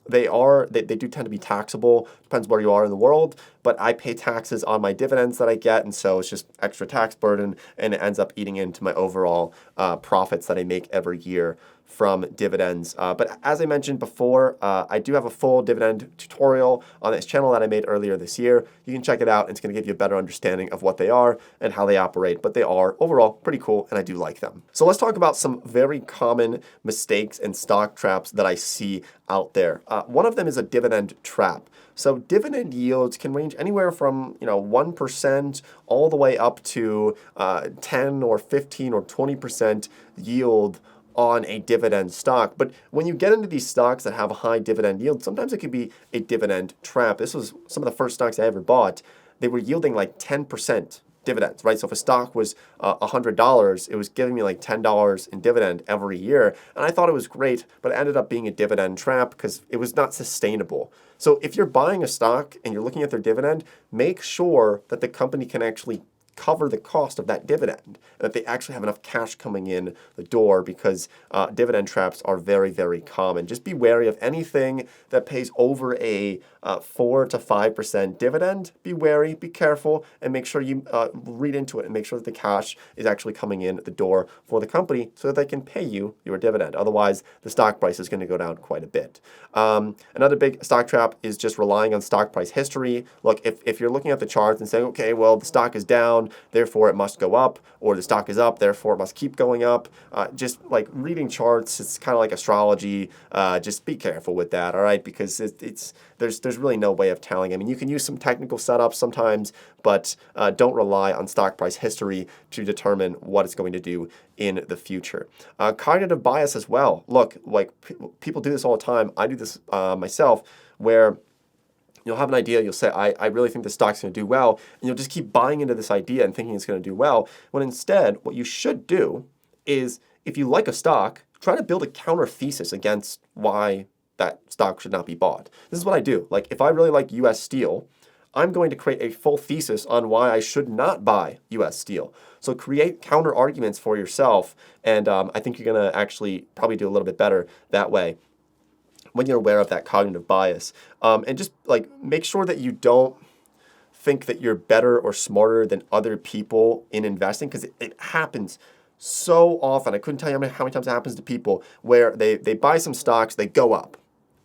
they do tend to be taxable. Depends where you are in the world, but I pay taxes on my dividends that I get, and so it's just extra tax burden, and it ends up eating into my overall profits that I make every year from dividends. But as I mentioned before, I do have a full dividend tutorial on this channel that I made earlier this year. You can check it out, and it's going to give you a better understanding of what they are and how they operate. But they are overall pretty cool, and I do like them. So let's talk about some very common mistakes and stock traps that I see out there. One of them is a dividend trap. So dividend yields can range anywhere from 1% all the way up to 10 or 15 or 20% yield on a dividend stock. But when you get into these stocks that have a high dividend yield, sometimes it could be a dividend trap. This was some of the first stocks I ever bought. They were yielding like 10% dividends, right? So if a stock was $100, it was giving me like $10 in dividend every year. And I thought it was great, but it ended up being a dividend trap because it was not sustainable. So if you're buying a stock and you're looking at their dividend, make sure that the company can actually cover the cost of that dividend, and that they actually have enough cash coming in the door, because dividend traps are very, very common. Just be wary of anything that pays over a 4 to 5% dividend. Be wary, be careful, and make sure you read into it and make sure that the cash is actually coming in the door for the company so that they can pay you your dividend. Otherwise, the stock price is going to go down quite a bit. Another big stock trap is just relying on stock price history. Look, if you're looking at the charts and saying, okay, well, the stock is down, therefore it must go up, or the stock is up, therefore it must keep going up. Just like reading charts, it's kind of like astrology. Just be careful with that, all right? Because there's really no way of telling. I mean, you can use some technical setups sometimes, but don't rely on stock price history to determine what it's going to do in the future. Cognitive bias as well. Look, like people do this all the time. I do this myself, where you'll have an idea, you'll say, I really think this stock's going to do well, and you'll just keep buying into this idea and thinking it's going to do well, when instead what you should do is, if you like a stock, try to build a counter thesis against why that stock should not be bought. This is what I do. Like, if I really like US Steel, I'm going to create a full thesis on why I should not buy US Steel. So create counter arguments for yourself, and I think you're going to actually probably do a little bit better that way when you're aware of that cognitive bias. And just like make sure that you don't think that you're better or smarter than other people in investing, because it happens so often. I couldn't tell you how many times it happens to people where they buy some stocks, they go up,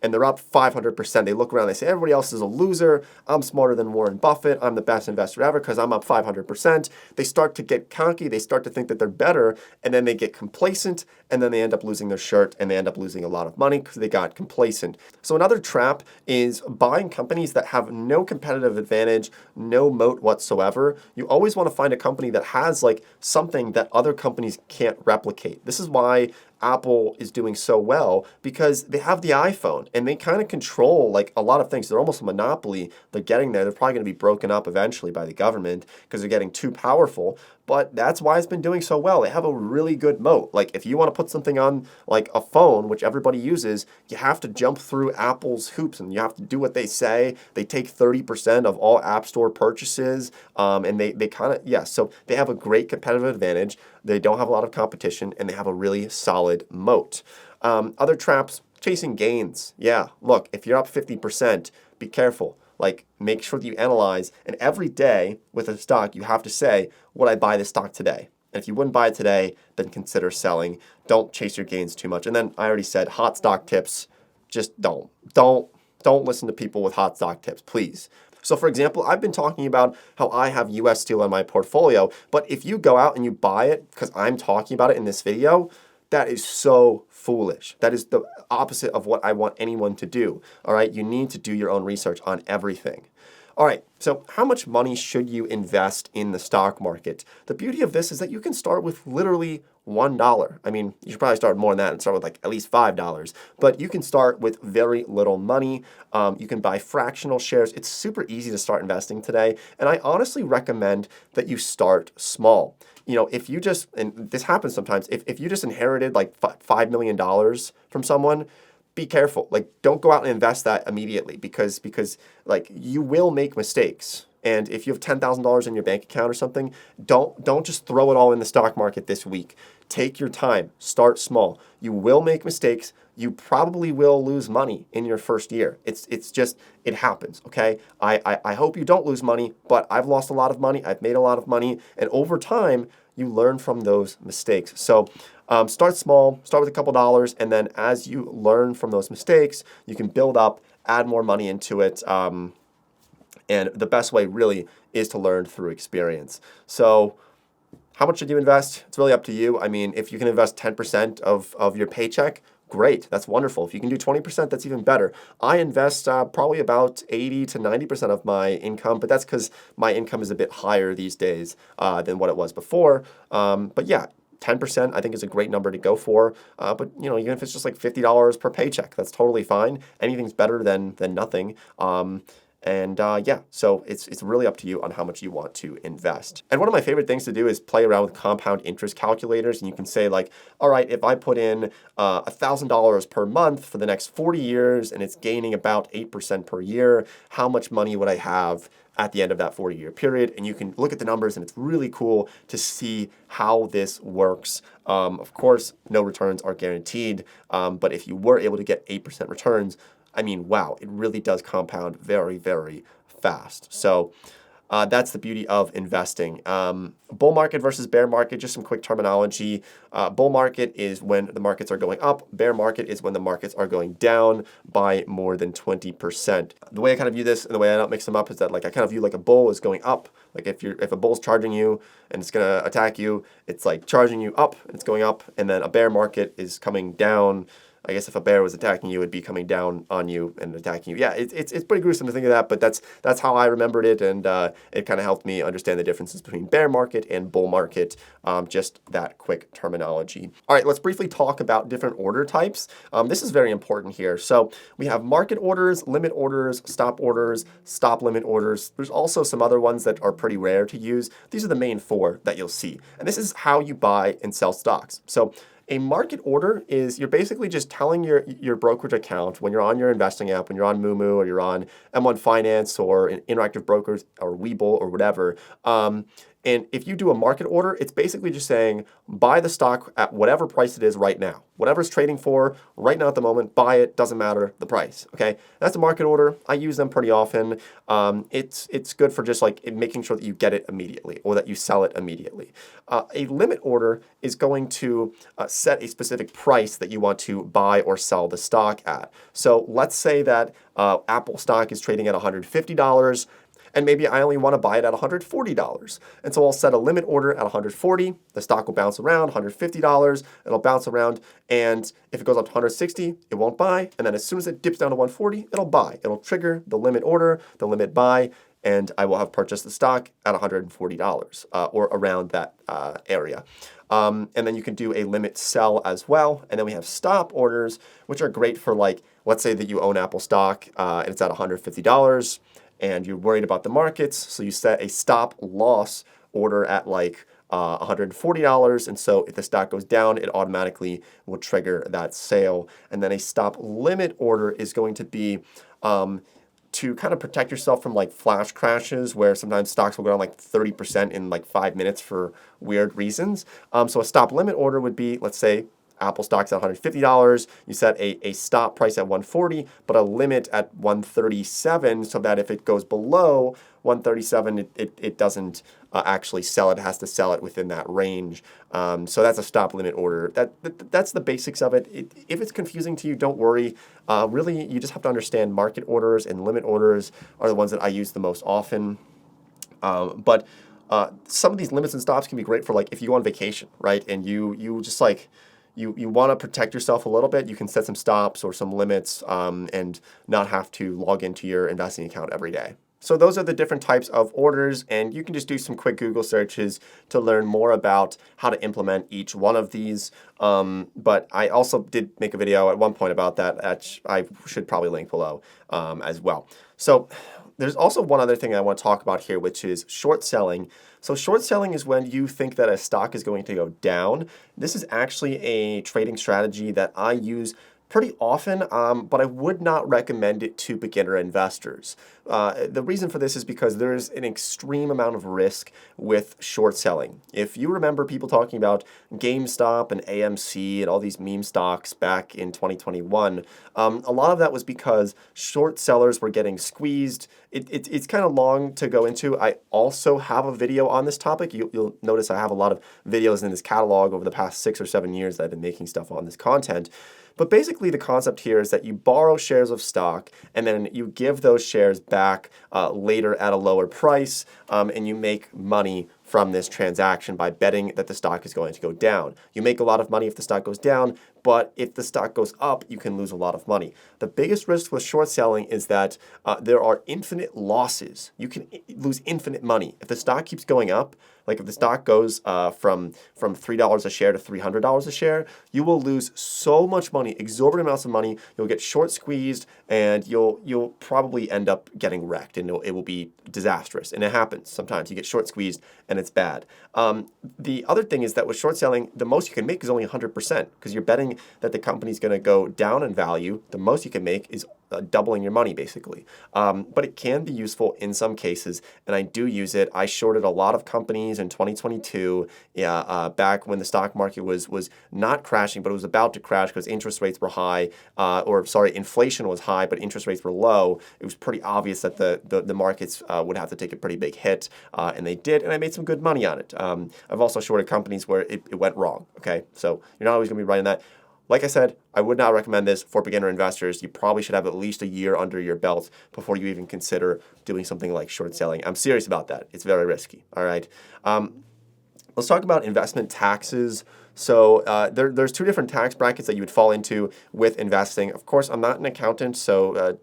and they're up 500%. They look around, they say, everybody else is a loser. I'm smarter than Warren Buffett. I'm the best investor ever because I'm up 500%. They start to get cocky. They start to think that they're better, and then they get complacent, and then they end up losing their shirt, and they end up losing a lot of money because they got complacent. So another trap is buying companies that have no competitive advantage, no moat whatsoever. You always want to find a company that has like something that other companies can't replicate. This is why Apple is doing so well, because they have the iPhone and they kind of control like a lot of things. They're almost a monopoly. They're getting there. They're probably going to be broken up eventually by the government because they're getting too powerful. But that's why it's been doing so well. They have a really good moat. Like if you want to put something on like a phone, which everybody uses, you have to jump through Apple's hoops and you have to do what they say. They take 30% of all App Store purchases, and they kind of, yeah, so they have a great competitive advantage. They don't have a lot of competition, and they have a really solid moat. Other traps, chasing gains. Yeah, look, if you're up 50%, be careful. Like, make sure that you analyze, and every day with a stock, you have to say, would I buy this stock today? And if you wouldn't buy it today, then consider selling. Don't chase your gains too much. And then I already said, hot stock tips, just don't listen to people with hot stock tips, please. So for example, I've been talking about how I have US Steel in my portfolio, but if you go out and you buy it because I'm talking about it in this video, that is so foolish. That is the opposite of what I want anyone to do. All right, you need to do your own research on everything. All right, so how much money should you invest in the stock market? The beauty of this is that you can start with literally $1. I mean, you should probably start more than that and start with like at least $5. But you can start with very little money. You can buy fractional shares. It's super easy to start investing today. And I honestly recommend that you start small. If you just, and this happens sometimes, if you just inherited like $5 million from someone, be careful. Like, don't go out and invest that immediately because like you will make mistakes. And if you have $10,000 in your bank account or something, don't just throw it all in the stock market this week. Take your time. Start small. You will make mistakes. You probably will lose money in your first year. It's just, it happens, okay? I hope you don't lose money, but I've lost a lot of money. I've made a lot of money. And over time, you learn from those mistakes. So start small, start with a couple dollars, and then as you learn from those mistakes, you can build up, add more money into it. And the best way really is to learn through experience. So how much should you invest? It's really up to you. I mean, if you can invest 10% of your paycheck, great. That's wonderful. If you can do 20%, that's even better. I invest probably about 80 to 90% of my income, but that's because my income is a bit higher these days than what it was before. But yeah, 10% I think is a great number to go for. But even if it's just like $50 per paycheck, that's totally fine. Anything's better than nothing. So it's really up to you on how much you want to invest. And one of my favorite things to do is play around with compound interest calculators. And you can say like, all right, if I put in $1,000 per month for the next 40 years and it's gaining about 8% per year, how much money would I have at the end of that 40-year period? And you can look at the numbers, and it's really cool to see how this works. Of course, no returns are guaranteed, but if you were able to get 8% returns, I mean, wow, it really does compound very, very fast. So that's the beauty of investing. Bull market versus bear market, just some quick terminology. Bull market is when the markets are going up. Bear market is when the markets are going down by more than 20%. The way I kind of view this and the way I don't mix them up is that like I kind of view like a bull is going up. Like if a bull's charging you and it's going to attack you, it's like charging you up and it's going up. And then a bear market is coming down. I guess if a bear was attacking you, it'd be coming down on you and attacking you. Yeah, it's pretty gruesome to think of that, but that's how I remembered it, and it kind of helped me understand the differences between bear market and bull market, just that quick terminology. All right, let's briefly talk about different order types. This is very important here. So we have market orders, limit orders, stop limit orders. There's also some other ones that are pretty rare to use. These are the main four that you'll see, and this is how you buy and sell stocks. So a market order is you're basically just telling your brokerage account when you're on your investing app, when you're on Moomoo or you're on M1 Finance or Interactive Brokers or Webull or whatever. And if you do a market order, it's basically just saying buy the stock at whatever price it is right now. Whatever it's trading for right now at the moment, buy it, doesn't matter the price, okay? That's a market order. I use them pretty often. It's good for just like making sure that you get it immediately or that you sell it immediately. A limit order is going to set a specific price that you want to buy or sell the stock at. So let's say that Apple stock is trading at $150. And maybe I only want to buy it at $140. And so I'll set a limit order at $140. The stock will bounce around $150. It'll bounce around. And if it goes up to $160, it won't buy. And then as soon as it dips down to $140, it'll buy. It'll trigger the limit order, the limit buy, and I will have purchased the stock at $140 or around that area. And then you can do a limit sell as well. And then we have stop orders, which are great for like, let's say that you own Apple stock and it's at $150. And you're worried about the markets, so you set a stop loss order at like $140, and so if the stock goes down, it automatically will trigger that sale. And then a stop limit order is going to be to kind of protect yourself from like flash crashes where sometimes stocks will go down like 30% in like 5 minutes for weird reasons. So a stop limit order would be, let's say, Apple stock's at $150. You set a stop price at $140, but a limit at $137 so that if it goes below $137, it doesn't actually sell it. It has to sell it within that range. So that's a stop limit order. That's the basics of it. If it's confusing to you, don't worry. Really, you just have to understand market orders and limit orders are the ones that I use the most often. But some of these limits and stops can be great for like if you go on vacation, right? And you just like you want to protect yourself a little bit. You can set some stops or some limits and not have to log into your investing account every day. So those are the different types of orders, and you can just do some quick Google searches to learn more about how to implement each one of these. But I also did make a video at one point about that I should probably link below as well. So there's also one other thing I want to talk about here, which is short selling. So short selling is when you think that a stock is going to go down. This is actually a trading strategy that I use pretty often, but I would not recommend it to beginner investors. The reason for this is because there's an extreme amount of risk with short selling. If you remember people talking about GameStop and AMC and all these meme stocks back in 2021, a lot of that was because short sellers were getting squeezed. It's kind of long to go into. I also have a video on this topic. You'll notice I have a lot of videos in this catalog over the past 6 or 7 years that I've been making stuff on this content. But basically, the concept here is that you borrow shares of stock and then you give those shares back later at a lower price, and you make money from this transaction by betting that the stock is going to go down. You make a lot of money if the stock goes down, but if the stock goes up, you can lose a lot of money. The biggest risk with short selling is that there are infinite losses. You can lose infinite money. If the stock keeps going up, like if the stock goes from $3 a share to $300 a share, you will lose so much money, exorbitant amounts of money. You'll get short squeezed, and you'll probably end up getting wrecked, and it will be disastrous. And it happens sometimes. You get short squeezed, and it's bad. The other thing is that with short selling, the most you can make is only 100% because you're betting that the company's going to go down in value. The most you can make is doubling your money, basically. But it can be useful in some cases, and I do use it. I shorted a lot of companies in 2022, back when the stock market was not crashing, but it was about to crash because interest rates were high, inflation was high, but interest rates were low. It was pretty obvious that the markets would have to take a pretty big hit, and they did, and I made some good money on it. I've also shorted companies where it went wrong, okay? So you're not always going to be right in that. Like I said, I would not recommend this for beginner investors. You probably should have at least a year under your belt before you even consider doing something like short selling. I'm serious about that. It's very risky, all right? Let's talk about investment taxes. So there's 2 different tax brackets that you would fall into with investing. Of course, I'm not an accountant, so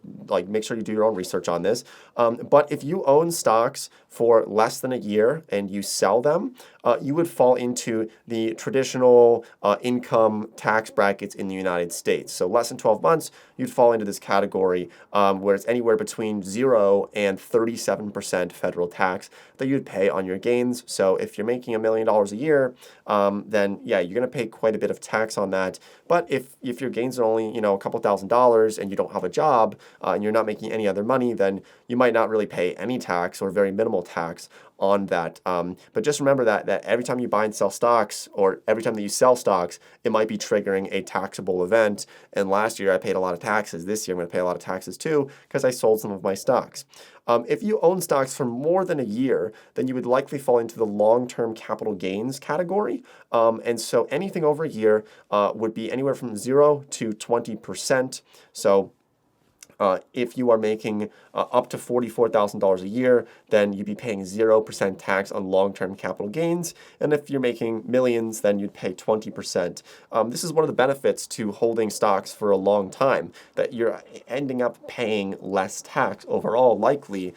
make sure you do your own research on this. But if you own stocks for less than a year and you sell them, you would fall into the traditional income tax brackets in the United States. So less than 12 months, you'd fall into this category where it's anywhere between 0 and 37% federal tax that you'd pay on your gains. So if you're making $1 million a year, then yeah, you're going to pay quite a bit of tax on that. But if your gains are only a couple $1,000s and you don't have a job and you're not making any other money, then you might not really pay any tax or very minimal tax on that. But just remember that every time you buy and sell stocks, or every time that you sell stocks, it might be triggering a taxable event. And last year I paid a lot of taxes. This year I'm going to pay a lot of taxes too because I sold some of my stocks. If you own stocks for more than a year, then you would likely fall into the long-term capital gains category. And so anything over a year would be anywhere from 0 to 20%. So if you are making up to $44,000 a year, then you'd be paying 0% tax on long-term capital gains. And if you're making millions, then you'd pay 20%. This is one of the benefits to holding stocks for a long time, that you're ending up paying less tax overall, likely,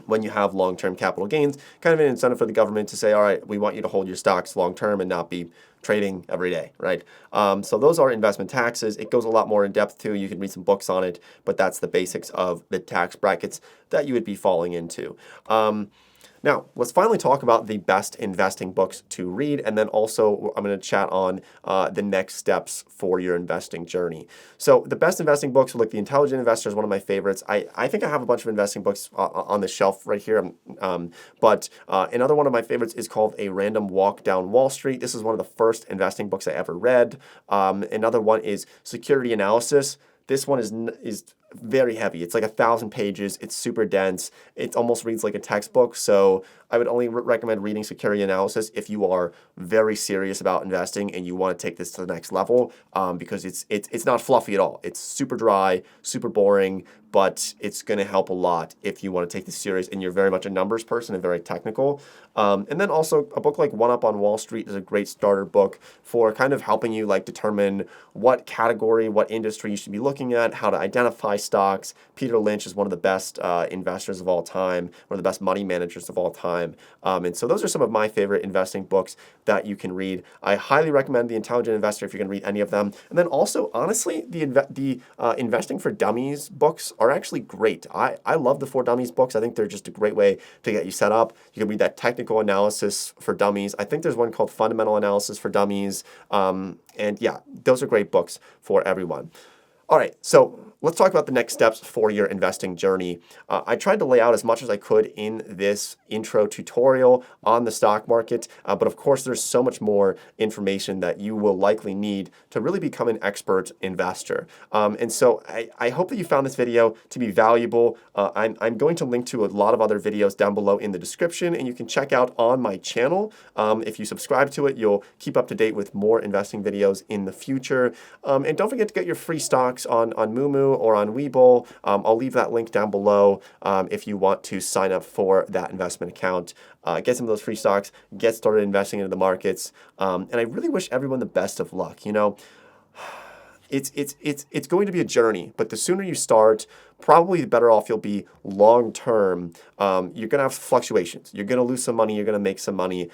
when you have long-term capital gains. Kind of an incentive for the government to say, all right, we want you to hold your stocks long-term and not be trading every day, right? So those are investment taxes. It goes a lot more in depth too. You can read some books on it, but that's the basics of the tax brackets that you would be falling into. Now, let's finally talk about the best investing books to read, and then also I'm going to chat on the next steps for your investing journey. So the best investing books are like The Intelligent Investor is one of my favorites. I think I have a bunch of investing books on the shelf right here, but another one of my favorites is called A Random Walk Down Wall Street. This is one of the first investing books I ever read. Another one is Security Analysis. This one is very heavy. It's like 1,000 pages. It's super dense. It almost reads like a textbook. So I would only recommend reading Security Analysis if you are very serious about investing and you want to take this to the next level, because it's not fluffy at all. It's super dry, super boring, but it's going to help a lot if you want to take this serious and you're very much a numbers person and very technical. And then also a book like One Up on Wall Street is a great starter book for kind of helping you determine what category, what industry you should be looking at, how to identify stocks. Peter Lynch is one of the best investors of all time, one of the best money managers of all time. And so those are some of my favorite investing books that you can read. I highly recommend The Intelligent Investor if you're going to read any of them. And then also, honestly, the Investing for Dummies books are actually great. I love the For Dummies books. I think they're just a great way to get you set up. You can read that Technical Analysis for Dummies. I think there's one called Fundamental Analysis for Dummies. And yeah, those are great books for everyone. All right, so let's talk about the next steps for your investing journey. I tried to lay out as much as I could in this intro tutorial on the stock market, but of course there's so much more information that you will likely need to really become an expert investor. And so I hope that you found this video to be valuable. I'm going to link to a lot of other videos down below in the description, and you can check out on my channel. If you subscribe to it, you'll keep up to date with more investing videos in the future. And don't forget to get your free stocks on Moomoo or on Webull. I'll leave that link down below if you want to sign up for that investment account. Get some of those free stocks, get started investing into the markets. And I really wish everyone the best of luck. You know, it's going to be a journey, but the sooner you start, probably the better off you'll be long term. You're going to have fluctuations. You're going to lose some money. You're going to make some money.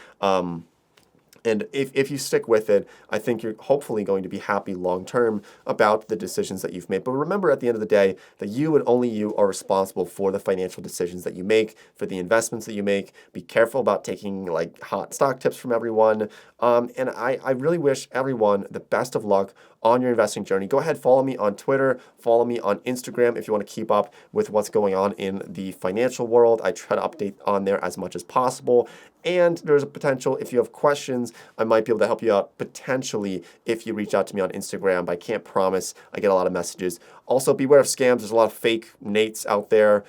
And if you stick with it, I think you're hopefully going to be happy long-term about the decisions that you've made. But remember at the end of the day that you and only you are responsible for the financial decisions that you make, for the investments that you make. Be careful about taking like hot stock tips from everyone. And I really wish everyone the best of luck on your investing journey. Go ahead, follow me on Twitter, follow me on Instagram if you want to keep up with what's going on in the financial world. I try to update on there as much as possible. And there's a potential, if you have questions, I might be able to help you out potentially if you reach out to me on Instagram, but I can't promise. I get a lot of messages. Also, beware of scams. There's a lot of fake Nates out there.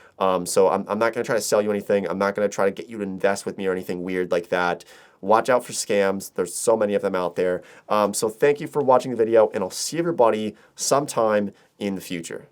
So I'm not going to try to sell you anything. I'm not going to try to get you to invest with me or anything weird like that. Watch out for scams. There's so many of them out there. So thank you for watching the video, and I'll see everybody sometime in the future.